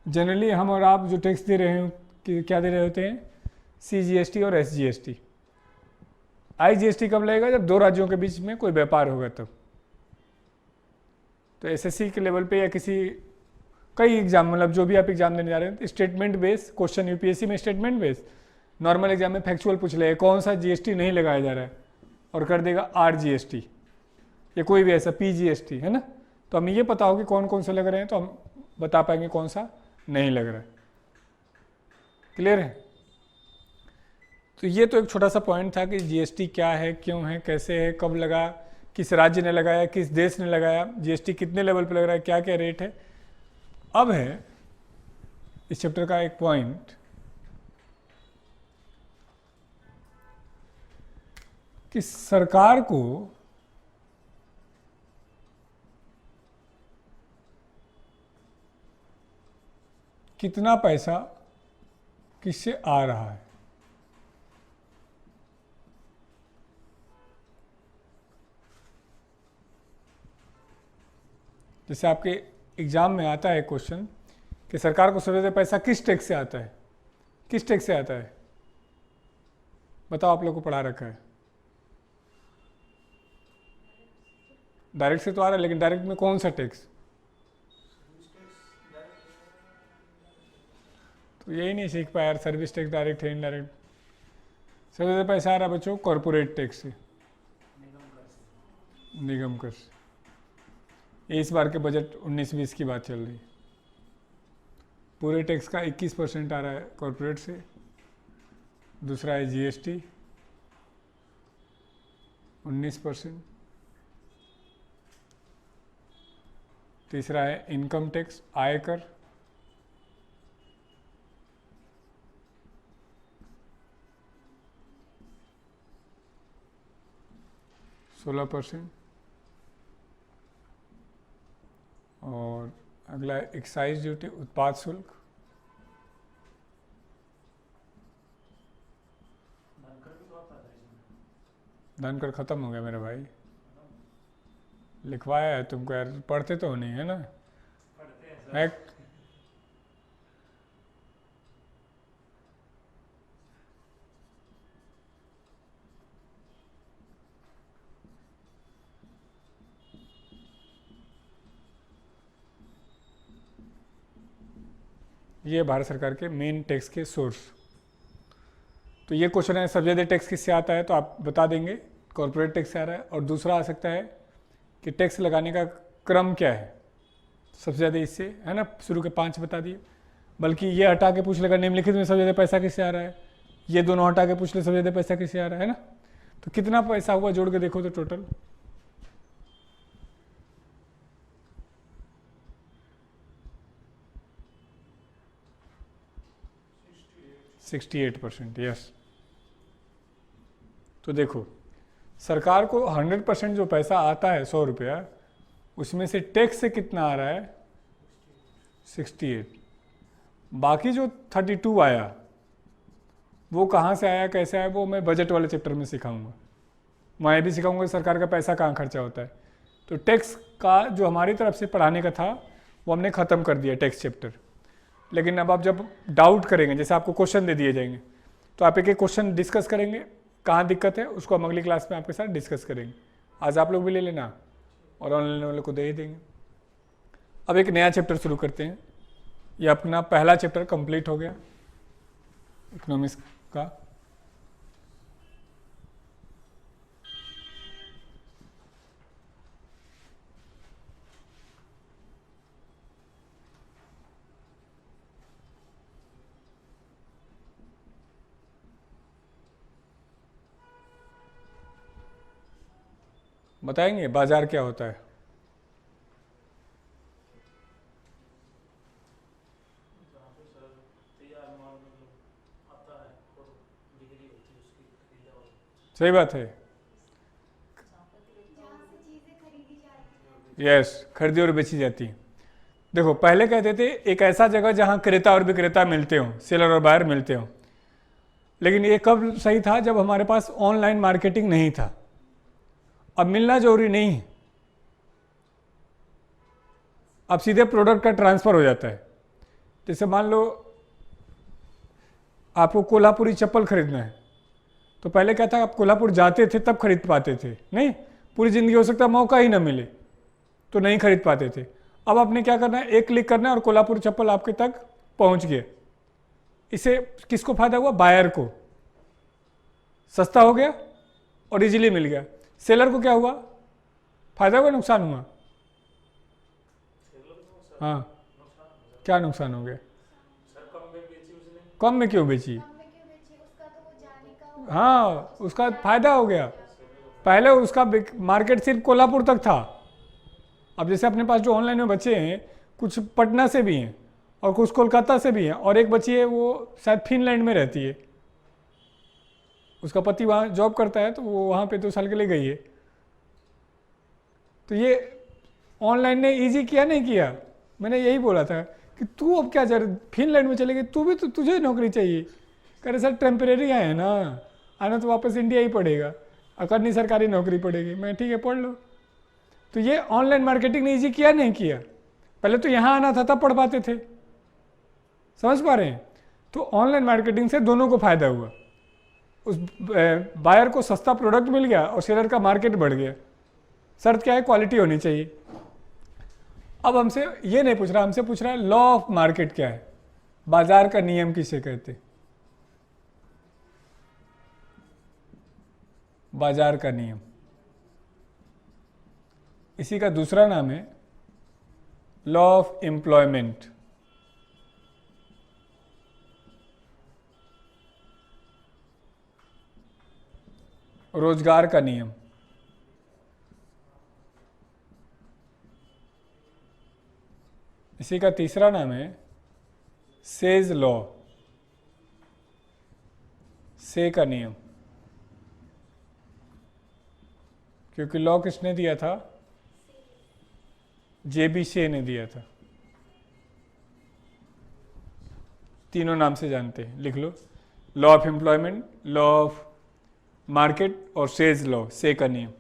[SPEAKER 1] जनरली हम और आप जो टैक्स दे रहे हैं कि क्या दे रहे होते हैं, CGST और SGST। IGST कब लगेगा, जब 2 राज्यों के बीच में कोई व्यापार होगा तब। तो SSC के लेवल पे या किसी कई एग्जाम, मतलब जो भी आप एग्जाम देने जा रहे हैं, स्टेटमेंट बेस क्वेश्चन, यूपीएससी में स्टेटमेंट बेस, नॉर्मल एग्जाम में फैक्चुअल पूछ लेगा कौन सा जीएसटी नहीं लगाया जा रहा है, और कर देगा RGST या कोई भी ऐसा PGST, है ना। तो हमें ये पता हो कि कौन कौन से लग रहे हैं, तो हम बता पाएंगे कौन सा नहीं लग रहा है। क्लियर है। तो ये तो एक छोटा सा पॉइंट था कि जीएसटी क्या है, क्यों है, कैसे है, कब लगा, किस राज्य ने लगाया, किस देश ने लगाया, जीएसटी कितने लेवल पे लग रहा है, क्या क्या रेट है। अब है इस चैप्टर का एक पॉइंट कि सरकार को कितना पैसा किससे आ रहा है। जैसे आपके एग्जाम में आता है क्वेश्चन कि सरकार को सबसे ज़्यादा पैसा किस टैक्स से आता है, किस टैक्स से आता है, बताओ। आप लोग को पढ़ा रखा है, डायरेक्ट से तो आ रहा है, लेकिन डायरेक्ट में कौन सा टैक्स, तो यही नहीं सीख पाया यार। सर्विस टैक्स डायरेक्ट है, इनडायरेक्ट। सबसे ज़्यादा पैसा आ रहा है बच्चों कॉरपोरेट टैक्स से, निगम कर से। इस बार के बजट 19-20 की बात चल रही है। पूरे टैक्स का 21% आ रहा है कॉरपोरेट से, दूसरा है जीएसटी 19%, तीसरा है इनकम टैक्स आयकर, %16, और अगला एक्साइज ड्यूटी उत्पाद शुल्क, धनकर खत्म हो गया मेरे भाई, लिखवाया है तुमको यार, पढ़ते तो नहीं है ना। एक्ट ये भारत सरकार के मेन टैक्स के सोर्स। तो ये क्वेश्चन है सबसे ज़्यादा टैक्स किससे आता है, तो आप बता देंगे कॉर्पोरेट टैक्स से आ रहा है। और दूसरा आ सकता है कि टैक्स लगाने का क्रम क्या है, सबसे ज़्यादा इससे, है ना। शुरू के 5 बता दिए, बल्कि ये हटा के पूछ लेगा निम्नलिखित में सबसे ज़्यादा पैसा किससे आ रहा है, ये दोनों हटा के पूछ ले सबसे ज़्यादा पैसा किससे आ रहा है ना। तो कितना पैसा हुआ जोड़ के देखो तो टोटल 68%। यस। तो देखो सरकार को 100% जो पैसा आता है 100 रुपया, उसमें से टैक्स से कितना आ रहा है 68। बाकी जो 32 आया वो कहाँ से आया, कैसे आया, वो मैं बजट वाले चैप्टर में सिखाऊंगा। मैं ये भी सिखाऊंगा कि सरकार का पैसा कहाँ खर्चा होता है। तो टैक्स का जो हमारी तरफ से पढ़ाने का था वो हमने ख़त्म कर दिया टैक्स चैप्टर। लेकिन अब आप जब डाउट करेंगे, जैसे आपको क्वेश्चन दे दिए जाएंगे तो आप एक एक क्वेश्चन डिस्कस करेंगे, कहाँ दिक्कत है उसको हम अगली क्लास में आपके साथ डिस्कस करेंगे। आज आप लोग भी ले लेना और ऑनलाइन वाले को दे ही देंगे। अब एक नया चैप्टर शुरू करते हैं। ये अपना पहला चैप्टर कंप्लीट हो गया। इकोनॉमिक्स का। बताएंगे बाजार क्या होता है?
[SPEAKER 3] जहाँ पे सर तैयार माल मतलब आता है और बिक्री होती है उसकी खरीदा और
[SPEAKER 1] सही बात है। यस, खरीदी और बेची जाती है। देखो पहले कहते थे एक ऐसा जगह जहां क्रेता और विक्रेता मिलते हो, सेलर और बायर मिलते हो। लेकिन ये कब सही था? जब हमारे पास ऑनलाइन मार्केटिंग नहीं था। अब मिलना जरूरी नहीं है, अब सीधे प्रोडक्ट का ट्रांसफर हो जाता है। जैसे मान लो आपको कोल्हापुरी चप्पल खरीदना है, तो पहले क्या था, आप कोल्हापुर जाते थे तब खरीद पाते थे, नहीं पूरी ज़िंदगी हो सकता है मौका ही ना मिले तो नहीं खरीद पाते थे। अब आपने क्या करना है, एक क्लिक करना है और कोल्हापुर चप्पल आपके तक पहुंच गया। इससे किसको फायदा हुआ? बायर को सस्ता हो गया और इजीली मिल गया। सेलर को क्या हुआ? फायदा हुआ, नुकसान हुआ? हाँ, क्या नुकसान हो गया?
[SPEAKER 3] सर कम में बेची उसने।
[SPEAKER 1] कम में क्यों बेची? हाँ, उसका फायदा हो गया। पहले उसका मार्केट सिर्फ कोल्हापुर तक था। अब जैसे अपने पास जो ऑनलाइन में बच्चे हैं, कुछ पटना से भी हैं और कुछ कोलकाता से भी हैं, और एक बच्ची है वो शायद फिनलैंड में रहती है, उसका पति वहाँ जॉब करता है, तो वो वहाँ पे 2 साल के लिए गई है। तो ये ऑनलाइन ने इजी किया नहीं किया? मैंने यही बोला था कि तू अब क्या फिनलैंड में चले गई, तू भी तो, तुझे नौकरी चाहिए। कह रहे सर टेम्परेरी आए ना, आना तो वापस इंडिया ही पड़ेगा, अगर नहीं सरकारी नौकरी पड़ेगी। मैं ठीक है पढ़ लो। तो ये ऑनलाइन मार्केटिंग ने इजी किया नहीं किया? पहले तो यहाँ आना था तब पढ़ पाते थे, समझ पा रहे हैं? तो ऑनलाइन मार्केटिंग से दोनों को फायदा हुआ। उस बायर को सस्ता प्रोडक्ट मिल गया और सेलर का मार्केट बढ़ गया। शर्त क्या है? क्वालिटी होनी चाहिए। अब हमसे ये नहीं पूछ रहा, हमसे पूछ रहा है लॉ ऑफ मार्केट क्या है, बाजार का नियम किसे कहते? बाजार का नियम, इसी का दूसरा नाम है लॉ ऑफ एम्प्लॉयमेंट। रोजगार का नियम। इसी का तीसरा नाम है सेज लॉ, से का नियम। क्योंकि लॉ किसने दिया था? जेबी से ने दिया था। तीनों नाम से जानते हैं, लिख लो। Law of employment, law of market और सेज लॉ, से का नियम।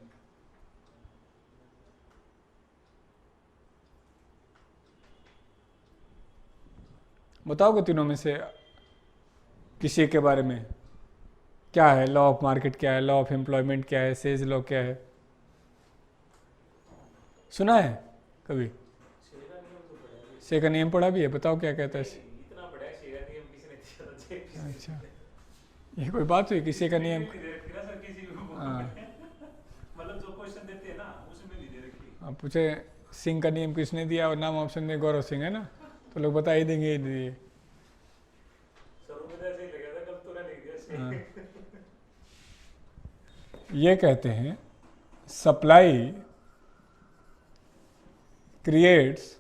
[SPEAKER 1] बताओगे तीनों में से किसी के बारे में? क्या है लॉ ऑफ मार्केट, क्या है लॉ ऑफ एम्प्लॉयमेंट, क्या है सेज लॉ, क्या है? सुना है कभी? से का नियम पढ़ा भी है? बताओ क्या कहता है?
[SPEAKER 3] इतना बड़ा है शेरा नियम किसी ने दिया था।
[SPEAKER 1] अच्छा, ये कोई बात हुई? किसी का नियम?
[SPEAKER 3] दे रखी ना सर किसी को।
[SPEAKER 1] हाँ,
[SPEAKER 3] मतलब जो क्वेश्चन देते हैं ना उसमें भी दे रखी।
[SPEAKER 1] आप पूछे सिंह का नियम किसने दिया और नाम ऑप्शन में गौरव सिंह है ना, तो लोग बता ही देंगे ये।
[SPEAKER 3] सर मुझे ऐसे ही लगा था, कल तूने लिख दिया
[SPEAKER 1] हाँ।
[SPEAKER 3] से।
[SPEAKER 1] ये कहते हैं supply creates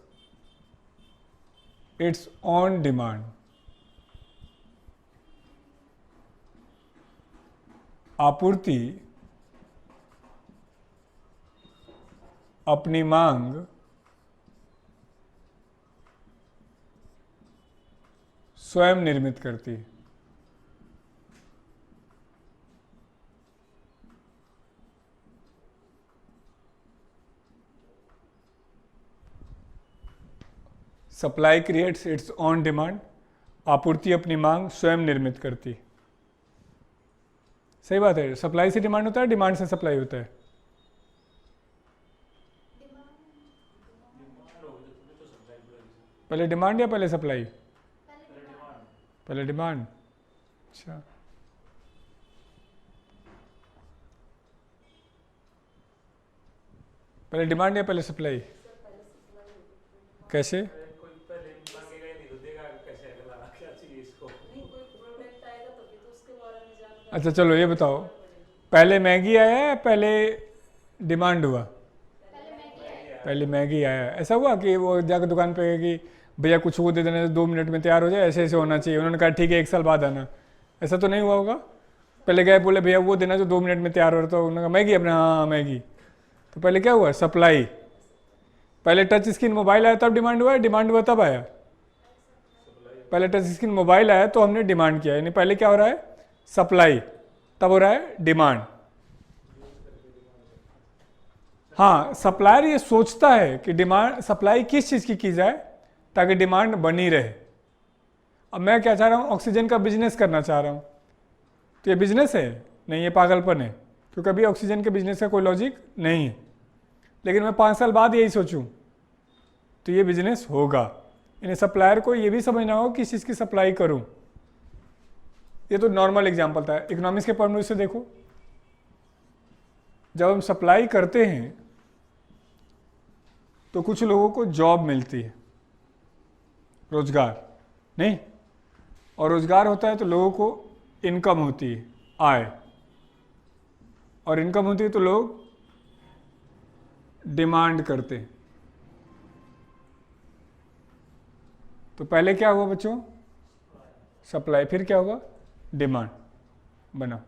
[SPEAKER 1] it's on demand. आपूर्ति अपनी मांग स्वयं निर्मित करती है। Supply creates it's on demand, आपूर्ति अपनी मांग स्वयं निर्मित करती। सही बात है। सप्लाई से डिमांड होता है, डिमांड से सप्लाई होता है? पहले डिमांड या पहले सप्लाई? पहले डिमांड। अच्छा, पहले डिमांड या पहले सप्लाई? कैसे?
[SPEAKER 3] कोई पहले मांगेगा ही नहीं तो देगा कैसे, अगला क्या चाहिए इसको।
[SPEAKER 1] अच्छा चलो ये बताओ, पहले मैगी आया या पहले डिमांड हुआ? पहले मैगी आया। ऐसा हुआ कि वो जाकर दुकान पे कि भैया कुछ वो दे देना 2 मिनट में तैयार हो जाए, ऐसे ऐसे होना चाहिए, उन्होंने कहा ठीक है 1 साल बाद आना, ऐसा तो नहीं हुआ होगा? पहले गए बोले भैया वो देना जो 2 मिनट में तैयार हो रहा था, उन्होंने कहा मैगी अपना, हाँ मैगी। तो पहले क्या हुआ? सप्लाई। पहले टच स्क्रीन मोबाइल आया तब डिमांड हुआ, डिमांड हुआ तब आया? पहले टच स्क्रीन मोबाइल आया तो हमने डिमांड किया, यानी पहले क्या हो रहा है? सप्लाई, तब हो रहा है डिमांड। हाँ, सप्लायर ये सोचता है कि डिमांड सप्लाई किस चीज़ की जाए ताकि डिमांड बनी रहे। अब मैं क्या चाह रहा हूँ? ऑक्सीजन का बिजनेस करना चाह रहा हूँ, तो ये बिजनेस है? नहीं, ये पागलपन है, क्योंकि अभी ऑक्सीजन के बिजनेस का कोई लॉजिक नहीं है। लेकिन मैं 5 साल बाद यही सोचूं तो ये बिजनेस होगा। यानी सप्लायर को ये भी समझना हो किस चीज़ की सप्लाई करूं। ये तो नॉर्मल एग्जांपल था, इकोनॉमिक्स के पॉइंट ऑफ व्यू से देखो, जब हम सप्लाई करते हैं तो कुछ लोगों को जॉब मिलती है, रोजगार नहीं, और रोजगार होता है तो लोगों को इनकम होती है, आय, और इनकम होती है तो लोग डिमांड करते हैं। तो पहले क्या हुआ बच्चों? सप्लाई, फिर क्या होगा? डिमांड बना।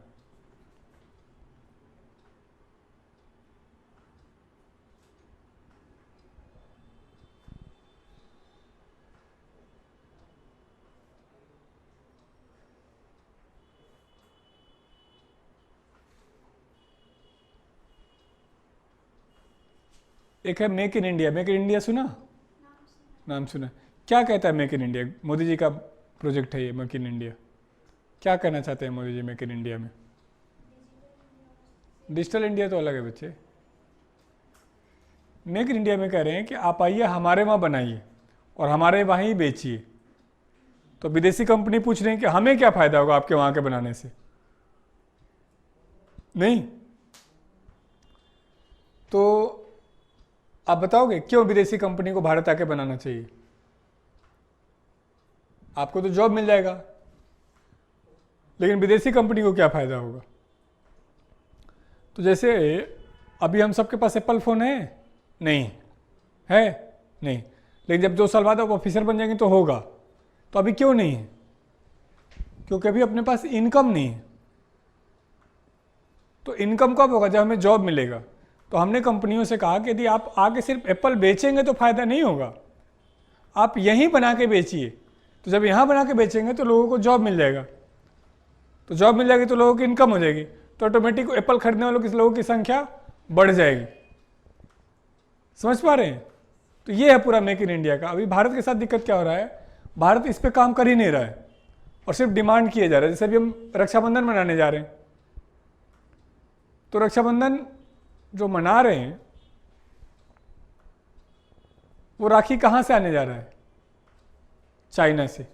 [SPEAKER 1] एक है make in India. Make in India सुना? नाम सुना? क्या कहता है make in India? Modi ji का प्रोजेक्ट है ये मेक इन इंडिया। क्या कहना चाहते हैं Modi ji make in India में? डिजिटल इंडिया तो अलग है बच्चे। मेक इन इंडिया में कह रहे हैं कि आप आइए हमारे वहाँ बनाइए और हमारे वहाँ ही बेचिए। तो विदेशी कंपनी पूछ रही है कि हमें क्या फ़ायदा होगा आपके वहाँ के बनाने से? नहीं। तो आप बताओगे क्यों विदेशी कंपनी को भारत आके बनाना चाहिए? आपको तो जॉब मिल जाएगा, लेकिन विदेशी कंपनी को क्या फ़ायदा होगा? तो जैसे अभी हम सबके पास एप्पल फ़ोन है? नहीं है, नहीं, लेकिन जब 2 साल बाद आप ऑफिसर बन जाएंगे तो होगा। तो अभी क्यों नहीं है? क्योंकि अभी अपने पास इनकम नहीं है। तो इनकम कब होगा? जब हमें जॉब मिलेगा। तो हमने कंपनियों से कहा कि यदि आप आके सिर्फ एप्पल बेचेंगे तो फ़ायदा नहीं होगा, आप यहीं बना के बेचिए। तो जब यहाँ बना के बेचेंगे तो लोगों को जॉब मिल जाएगा, तो जॉब मिल जाएगी तो लोगों की इनकम हो जाएगी, तो ऑटोमेटिक एप्पल खरीदने वालों की लोगों की संख्या बढ़ जाएगी। समझ पा रहे हैं? तो ये है पूरा मेक इन इंडिया का। अभी भारत के साथ दिक्कत क्या हो रहा है? भारत इस पर काम कर ही नहीं रहा है और सिर्फ डिमांड किए जा रहा है। जैसे अभी हम रक्षाबंधन मनाने जा रहे हैं, तो रक्षाबंधन जो मना रहे हैं वो राखी कहाँ से आने जा रहा है? चाइना से।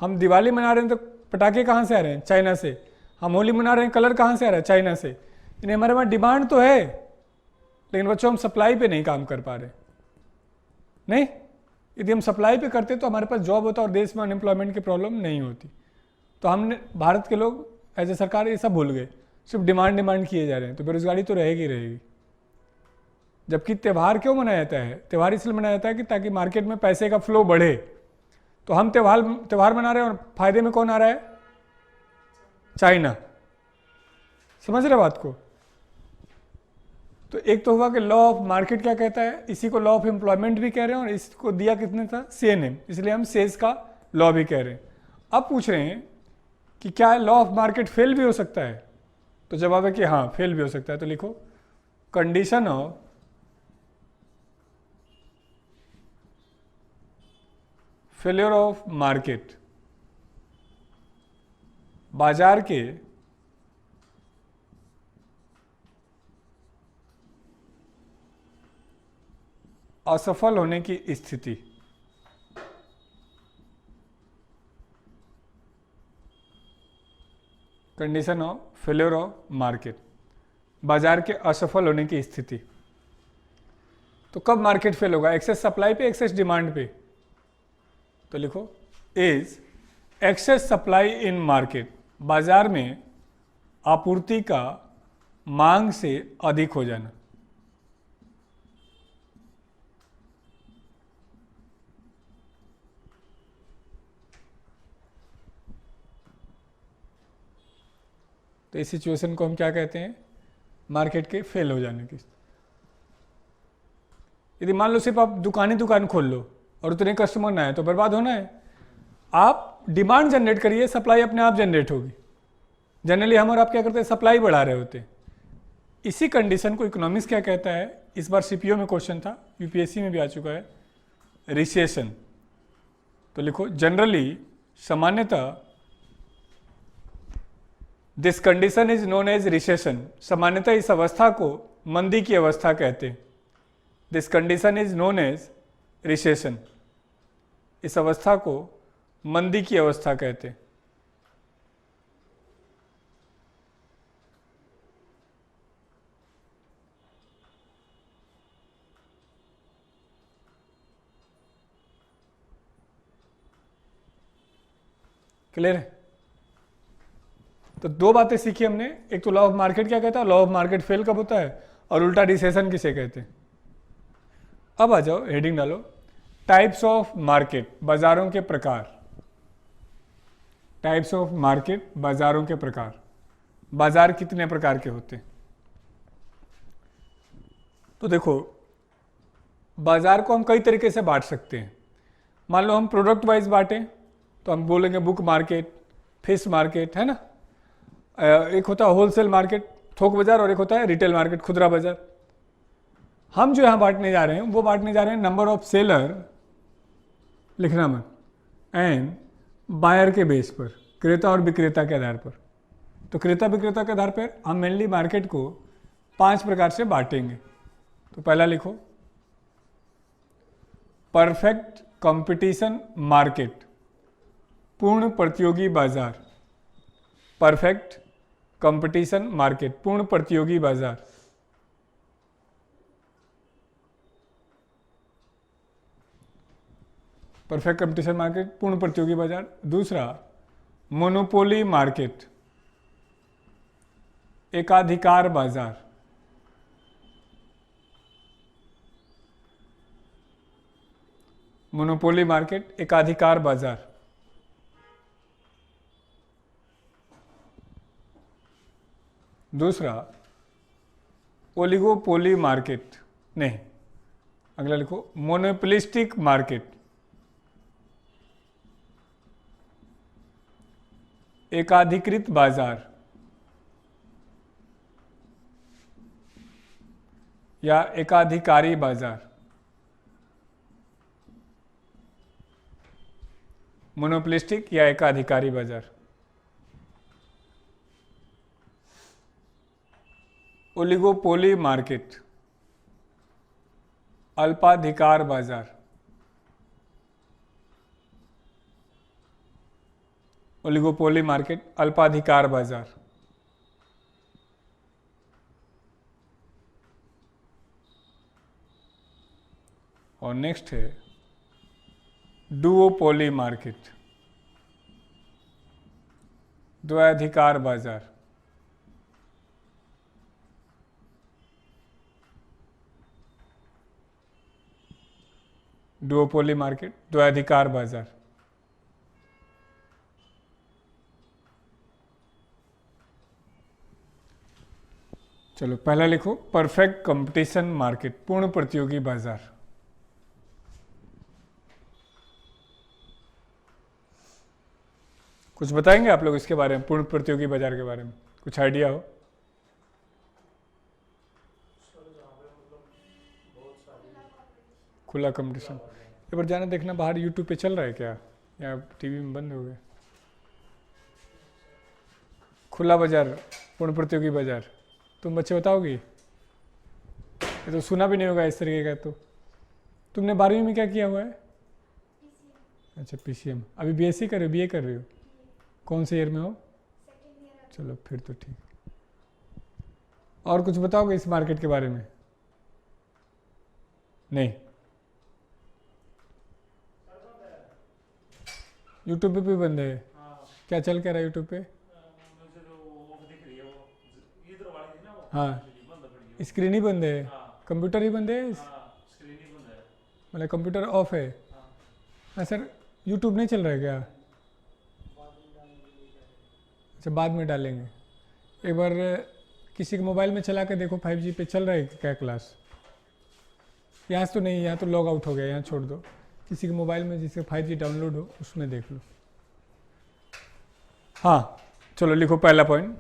[SPEAKER 1] हम दिवाली मना रहे हैं तो पटाखे कहाँ से आ रहे हैं? चाइना से। हम होली मना रहे हैं, कलर कहाँ से आ रहा है? चाइना से। यानी हमारे वहाँ डिमांड तो है, लेकिन बच्चों हम सप्लाई पे नहीं काम कर पा रहे। नहीं, यदि हम सप्लाई पे करते तो हमारे पास जॉब होता और देश में अनएम्प्लॉयमेंट की प्रॉब्लम नहीं होती। तो हमने, भारत के लोग एज ए सरकार ये सब भूल गए, सिर्फ डिमांड किए जा रहे हैं, तो बेरोजगारी तो रहेगी रहेगी। जबकि त्यौहार क्यों मनाया जाता है? त्यौहार इसलिए मनाया जाता है कि ताकि मार्केट में पैसे का फ्लो बढ़े। तो हम त्यौहार मना रहे हैं और फायदे में कौन आ रहा है? चाइना। समझ रहे बात को? तो एक तो हुआ कि लॉ ऑफ मार्केट क्या कहता है, इसी को लॉ ऑफ एम्प्लॉयमेंट भी कह रहे हैं, और इसको दिया किसने था? सीएनएम, इसलिए हम सेज का लॉ भी कह रहे हैं। अब पूछ रहे हैं कि क्या लॉ ऑफ मार्केट फेल भी हो सकता है? तो जवाब है कि हाँ, फेल भी हो सकता है। तो लिखो, condition of failure of market, बाजार के असफल होने की स्थिति। Condition of failure of market, बाजार के असफल होने की स्थिति। तो कब मार्केट फेल होगा? एक्सेस सप्लाई पे, एक्सेस डिमांड पे? तो लिखो is excess supply in market, बाजार में आपूर्ति का मांग से अधिक हो जाना। तो इस सिचुएशन को हम क्या कहते हैं? मार्केट के फेल हो जाने की। यदि मान लो सिर्फ आप दुकान खोल लो और उतने कस्टमर ना आए तो बर्बाद होना है। आप डिमांड जनरेट करिए, सप्लाई अपने आप जनरेट होगी। जनरली हम और आप क्या करते हैं? सप्लाई बढ़ा रहे होते हैं। इसी कंडीशन को इकोनॉमिक्स क्या कहता है? इस बार सीपीओ में क्वेश्चन था, यूपीएससी में भी आ चुका है, रिसेशन। तो लिखो जनरली, सामान्यतः, this condition is known as recession, सामान्यतः इस अवस्था को मंदी की अवस्था कहते हैं। This condition is known as recession, इस अवस्था को मंदी की अवस्था कहते हैं। क्लियर है? तो दो बातें सीखी हमने, एक तो लॉ ऑफ मार्केट क्या कहता है, लॉ ऑफ मार्केट फेल कब होता है, और उल्टा रिसेशन किसे कहते हैं। अब आ जाओ, हेडिंग डालो, टाइप्स ऑफ मार्केट, बाजारों के प्रकार। टाइप्स ऑफ मार्केट, बाजारों के प्रकार। बाजार कितने प्रकार के होते हैं? तो देखो, बाजार को हम कई तरीके से बांट सकते हैं। मान लो हम प्रोडक्ट वाइज बांटें तो हम बोलेंगे बुक मार्केट, फिश मार्केट, है ना। एक होता है होलसेल मार्केट, थोक बाजार, और एक होता है रिटेल मार्केट, खुदरा बाजार। हम जो यहाँ बांटने जा रहे हैं वो बांटने जा रहे हैं नंबर ऑफ सेलर, लिखना मत, एंड बायर के बेस पर, क्रेता और विक्रेता के आधार पर। तो क्रेता विक्रेता के आधार पर हम मेनली मार्केट को 5 प्रकार से बांटेंगे। तो पहला लिखो, परफेक्ट कंपटीशन मार्केट, पूर्ण प्रतियोगी बाजार। परफेक्ट कंपटीशन मार्केट, पूर्ण प्रतियोगी बाजार। परफेक्ट कंपटीशन मार्केट, पूर्ण प्रतियोगी बाजार। दूसरा, मोनोपोली मार्केट, एकाधिकार बाजार। मोनोपोली मार्केट, एकाधिकार बाजार। दूसरा, ओलिगोपोली मार्केट, नहीं, अगला लिखो, मोनोपोलिस्टिक मार्केट, एकाधिकृत बाजार या एकाधिकारी बाजार। मोनोपोलिस्टिक या एकाधिकारी बाजार। ओलिगोपोली मार्केट, अल्पाधिकार बाजार। ओलिगोपोली मार्केट, अल्पाधिकार बाजार। और नेक्स्ट है डुओपोली मार्केट, द्वैधिकार बाजार। डुओपोली मार्केट, द्वैधिकार बाजार। चलो पहला लिखो, परफेक्ट कंपटीशन मार्केट, पूर्ण प्रतियोगी बाजार। कुछ बताएंगे आप लोग इसके बारे में, पूर्ण प्रतियोगी बाजार के बारे में कुछ आइडिया हो? खुला कंपटीशन, एक बार जाना देखना बाहर यूट्यूब पे चल रहा है क्या, या टीवी में बंद हो गया? खुला बाजार, पूर्ण प्रतियोगी बाजार, तुम बच्चे बताओगे? ये तो सुना भी नहीं होगा इस तरीके का। तो तुमने 12वीं में क्या किया हुआ है? अच्छा, पीसीएम। अभी बीएससी कर रहे हो, बीए कर रहे हो? कौन से ईयर में हो? चलो फिर तो ठीक। और कुछ बताओगे इस मार्केट के बारे में? नहीं। यूट्यूब पे भी बंद है?
[SPEAKER 3] हाँ
[SPEAKER 1] क्या चल क्या रहा है यूट्यूब पे?
[SPEAKER 3] मुझे जो वो दिख रही है वो इधर वाली थी ना वो
[SPEAKER 1] हाँ
[SPEAKER 3] बंद पड़ी है।
[SPEAKER 1] स्क्रीन ही बंद है,
[SPEAKER 3] हाँ
[SPEAKER 1] कंप्यूटर ही बंद है,
[SPEAKER 3] हाँ स्क्रीन ही बंद है।
[SPEAKER 1] मतलब कंप्यूटर ऑफ है।
[SPEAKER 3] हाँ
[SPEAKER 1] हाँ सर यूट्यूब नहीं चल रहा है क्या? अच्छा बाद में डालेंगे। एक बार किसी के मोबाइल में चला के देखो 5G पे चल रहा है क्या क्लास? यहाँ से तो नहीं, यहाँ तो लॉग आउट हो गया, यहाँ छोड़ दो। किसी के मोबाइल में जिसके 5G डाउनलोड हो उसमें देख लो। हाँ चलो लिखो पहला point,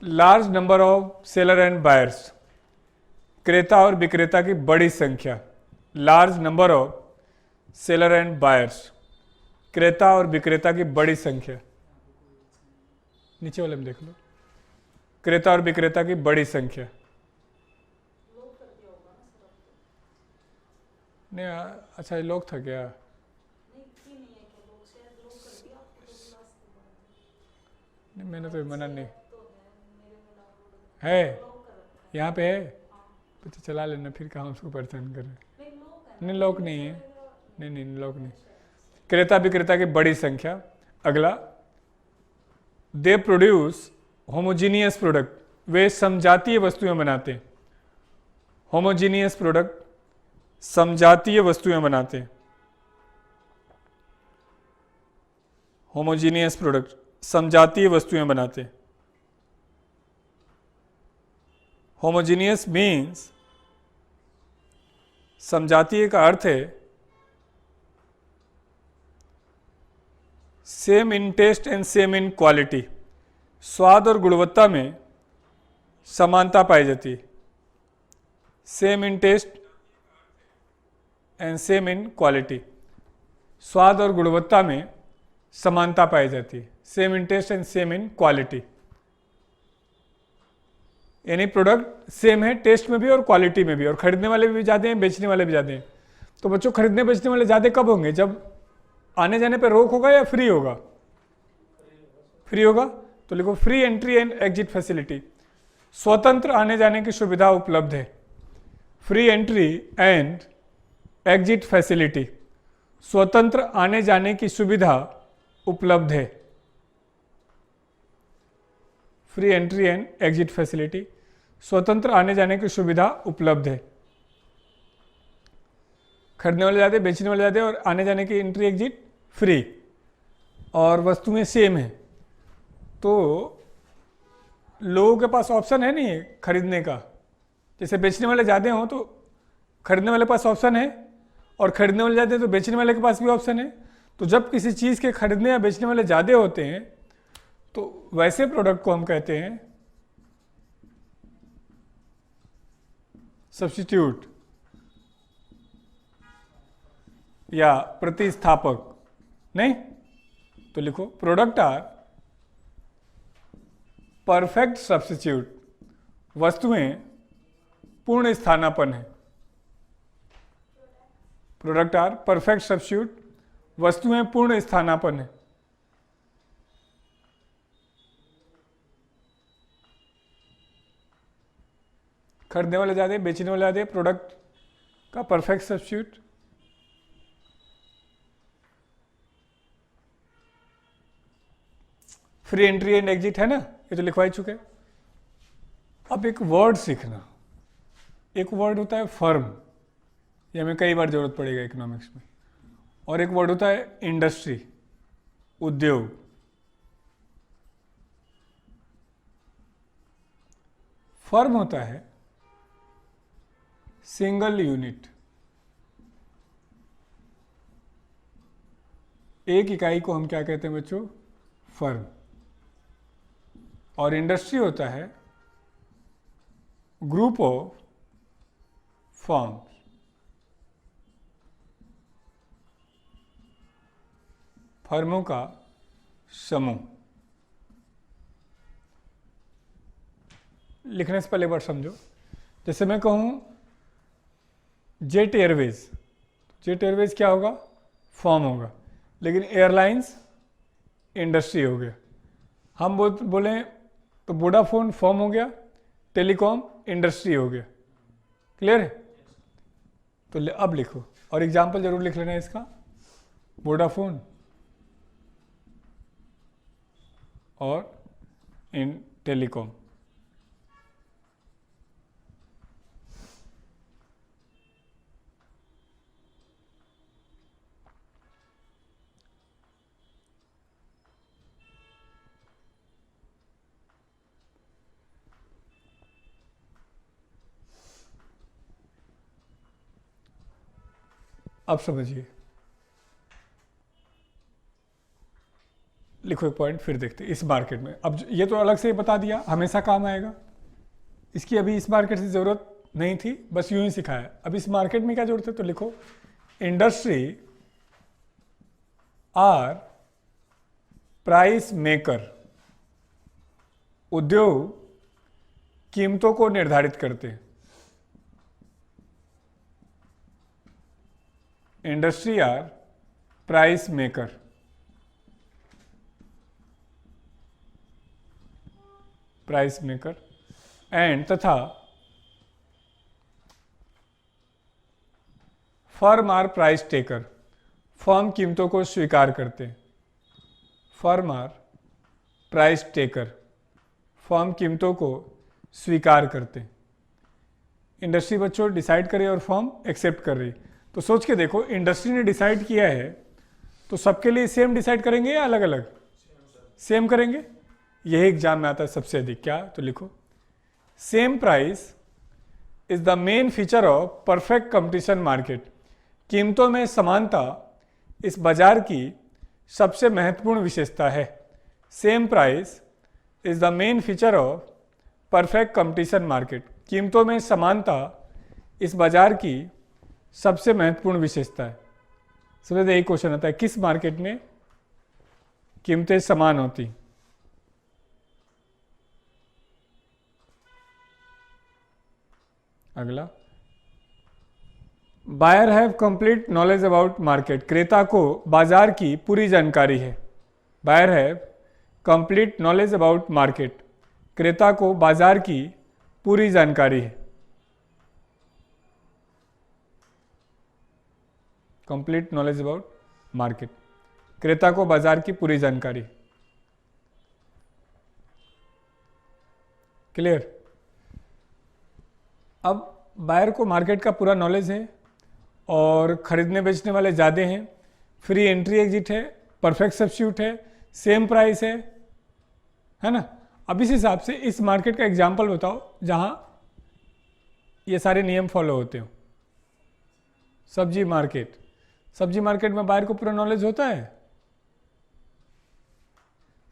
[SPEAKER 1] large number of seller and buyers, क्रेता और विक्रेता की बड़ी संख्या। Large number of seller and buyers, क्रेता और विक्रेता की बड़ी संख्या। नीचे वाले में देख लो, क्रेता और विक्रेता की बड़ी संख्या। नहीं अच्छा ये लोग था क्या? नहीं मैंने तो मना नहीं है, यहाँ पे है तो चला लेना, फिर कहाँ उसको परेशान कर रहे। नहीं लॉक नहीं है, नहीं नहीं लॉक नहीं। क्रेता विक्रेता की बड़ी संख्या। अगला, दे प्रोड्यूस होमोजीनियस प्रोडक्ट, वे समजातीय वस्तुएं बनाते हैं। होमोजीनियस प्रोडक्ट, समजातीय वस्तुएं बनाते हैं। होमोजीनियस प्रोडक्ट, समजातीय वस्तुएं बनाते हैं। होमोजीनियस मीन्स, समजातीय का अर्थ है same in taste and same in quality, स्वाद और गुणवत्ता में समानता पाई जाती है। Same in taste and same in quality, स्वाद और गुणवत्ता में समानता पाई जाती है। Same in taste and same in quality, यानी प्रोडक्ट सेम है टेस्ट में भी और क्वालिटी में भी, और खरीदने वाले भी ज़्यादा हैं, बेचने वाले भी ज़्यादा हैं। तो बच्चों खरीदने बेचने वाले ज़्यादा कब होंगे? जब आने जाने पर रोक होगा या फ्री होगा? फ्री होगा। तो लिखो free entry and exit facility, स्वतंत्र आने जाने की सुविधा उपलब्ध है। Free entry and exit facility, स्वतंत्र आने जाने की सुविधा उपलब्ध है। Free entry and exit facility, स्वतंत्र आने जाने की सुविधा उपलब्ध है। खरीदने वाले ज़्यादा, बेचने वाले ज़्यादा, और आने जाने की एंट्री एग्जिट फ्री, और वस्तुएं सेम है। तो लोगों के पास ऑप्शन है नहीं खरीदने का। जैसे बेचने वाले ज़्यादा हों तो खरीदने वाले के पास ऑप्शन है, और खरीदने वाले ज़्यादा तो बेचने वाले के पास भी ऑप्शन है। तो जब किसी चीज़ के खरीदने या बेचने वाले ज़्यादा होते हैं तो वैसे प्रोडक्ट को हम कहते हैं सब्स्टिट्यूट या प्रतिस्थापक। नहीं तो लिखो प्रोडक्ट आर परफेक्ट सब्स्टिट्यूट, वस्तुएं पूर्ण स्थानापन्न है। प्रोडक्ट आर परफेक्ट सब्स्टिट्यूट, वस्तुएं पूर्ण स्थानापन्न है। खरीदने वाले ज़्यादा, बेचने वाले ज़्यादा, प्रोडक्ट का perfect substitute. Free entry and exit है ना, ये तो लिखवा ही चुके। अब एक वर्ड सीखना, एक वर्ड होता है फर्म, ये हमें कई बार जरूरत पड़ेगा इकोनॉमिक्स में, और एक वर्ड होता है इंडस्ट्री, उद्योग। फर्म होता है सिंगल यूनिट, एक इकाई को हम क्या कहते हैं बच्चों? फर्म। और इंडस्ट्री होता है ग्रुप ऑफ फर्म। फर्मों का समूह। लिखने से पहले एक बार समझो। जैसे मैं कहूं जेट एयरवेज, जेट एयरवेज क्या होगा? फर्म होगा। लेकिन एयरलाइंस इंडस्ट्री हो गया। हम बोले तो वोडाफोन फॉर्म हो गया, टेलीकॉम इंडस्ट्री हो गया। क्लियर है? तो अब लिखो, और एग्जाम्पल जरूर लिख लेना इसका, वोडाफोन और इन टेलीकॉम। अब समझिए, लिखो एक पॉइंट फिर देखते इस मार्केट में। अब ये तो अलग से बता दिया, हमेशा काम आएगा, इसकी अभी इस मार्केट से ज़रूरत नहीं थी, बस यूं ही सिखाया। अब इस मार्केट में क्या जरूरत है, तो लिखो इंडस्ट्री आर प्राइस मेकर। उद्योग कीमतों को निर्धारित करते हैं। Industry are price maker. Price maker and तथा firm are price taker. Firm कीमतों को स्वीकार करते हैं। Firm are price taker. Firm कीमतों को स्वीकार करते हैं। इंडस्ट्री बच्चों डिसाइड करे और फर्म एक्सेप्ट कर रही। तो सोच के देखो, इंडस्ट्री ने डिसाइड किया है तो सबके लिए सेम डिसाइड करेंगे या अलग अलग? सेम करेंगे। यही एग्जाम में आता है सबसे अधिक। क्या? तो लिखो same price is the main feature of perfect competition market. कीमतों में समानता इस बाजार की सबसे महत्वपूर्ण विशेषता है। Same price is the main feature of perfect competition market. कीमतों में समानता इस बाजार की सबसे महत्वपूर्ण विशेषता है। समझे? यही क्वेश्चन आता है, किस मार्केट में कीमतें समान होती? अगला, buyer have complete knowledge about market. क्रेता को बाजार की पूरी जानकारी है। Buyer have complete knowledge about market. क्रेता को बाजार की पूरी जानकारी है। Complete knowledge about market. क्रेता को बाजार की पूरी जानकारी। क्लियर? अब बायर को मार्केट का पूरा नॉलेज है और खरीदने बेचने वाले ज़्यादा हैं, फ्री एंट्री एग्जिट है, परफेक्ट सब्स्टिट्यूट है, सेम प्राइस है ना? अब इस हिसाब से इस मार्केट का एग्जाम्पल बताओ जहां ये सारे नियम फॉलो होते हो। सब्जी मार्केट। सब्जी मार्केट में बायर को पूरा नॉलेज होता है?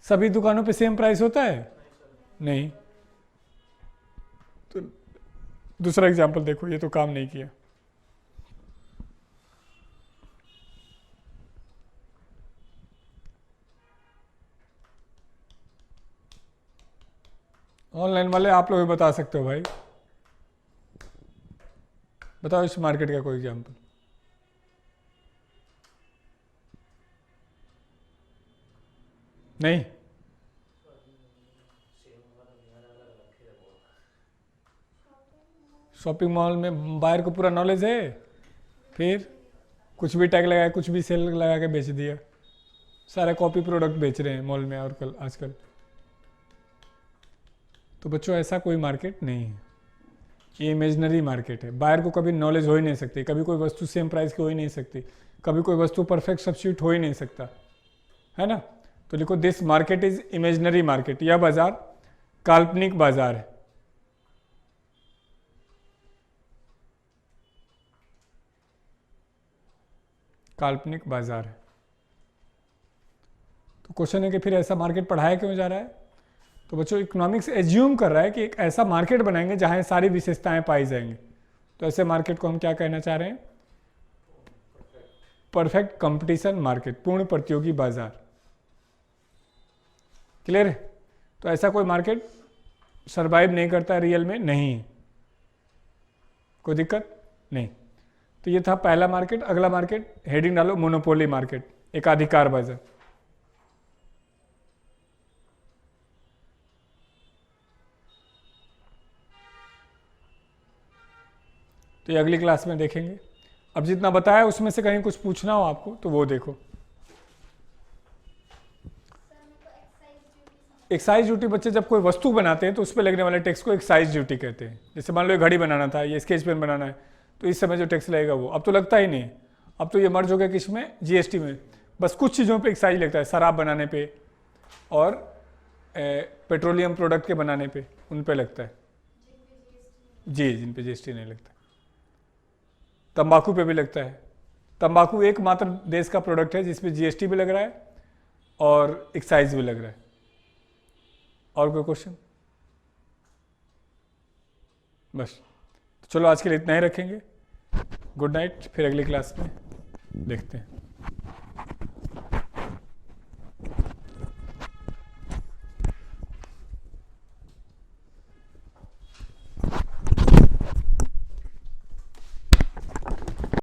[SPEAKER 1] सभी दुकानों पे सेम प्राइस होता है? नहीं। तो दूसरा एग्जाम्पल देखो, ये तो काम नहीं किया। ऑनलाइन वाले आप लोग भी बता सकते हो भाई, बताओ इस मार्केट का कोई एग्जाम्पल। नहीं? शॉपिंग मॉल में बायर को पूरा नॉलेज है, फिर कुछ भी टैग लगाया, कुछ भी सेल लगा के बेच दिया। सारे कॉपी प्रोडक्ट बेच रहे हैं मॉल में और कल आजकल। तो बच्चों ऐसा कोई मार्केट नहीं है, ये इमेजनरी मार्केट है। बायर को कभी नॉलेज हो ही नहीं सकती, कभी कोई वस्तु सेम प्राइस की हो ही नहीं सकती, कभी कोई वस्तु परफेक्ट सब्स्टिट्यूट हो ही नहीं सकता, है ना? तो लिखो this market is imaginary market. यह बाजार काल्पनिक बाजार है। काल्पनिक बाजार है। तो क्वेश्चन है कि फिर ऐसा मार्केट पढ़ाया क्यों जा रहा है? तो बच्चों इकोनॉमिक्स एज्यूम कर रहा है कि एक ऐसा मार्केट बनाएंगे जहां सारी विशेषताएं पाई जाएंगी। तो ऐसे मार्केट को हम क्या कहना चाह रहे हैं? परफेक्ट कंपटीशन मार्केट, पूर्ण प्रतियोगी बाजार। क्लियर है? तो ऐसा कोई मार्केट सरवाइव नहीं करता रियल में, नहीं, कोई दिक्कत नहीं। तो ये था पहला मार्केट। अगला मार्केट हेडिंग डालो मोनोपोली मार्केट, एकाधिकार बाजार। तो ये अगली क्लास में देखेंगे। अब जितना बताया उसमें से कहीं कुछ पूछना हो आपको तो वो देखो। एक्साइज ड्यूटी बच्चे जब कोई वस्तु बनाते हैं तो उस पर लगने वाले टैक्स को एक्साइज ड्यूटी कहते हैं। जैसे मान लो ये घड़ी बनाना था, ये स्केच पेन बनाना है, तो इस समय जो टैक्स लगेगा वो अब तो लगता ही नहीं है। अब तो ये मर्ज हो गया किसमें, जीएसटी में। बस कुछ चीज़ों पे एक्साइज लगता है, शराब बनाने पे और पेट्रोलियम प्रोडक्ट के बनाने पे, उन पे लगता है जी, जिन पे जीएसटी नहीं लगता। तंबाकू पे भी लगता है। तंबाकू एकमात्र देश का प्रोडक्ट है जिसपे जीएसटी भी लग रहा है और एक्साइज भी लग रहा है। और कोई क्वेश्चन? बस, तो चलो आज के लिए इतना ही रखेंगे। गुड नाइट, फिर अगली क्लास में देखते हैं।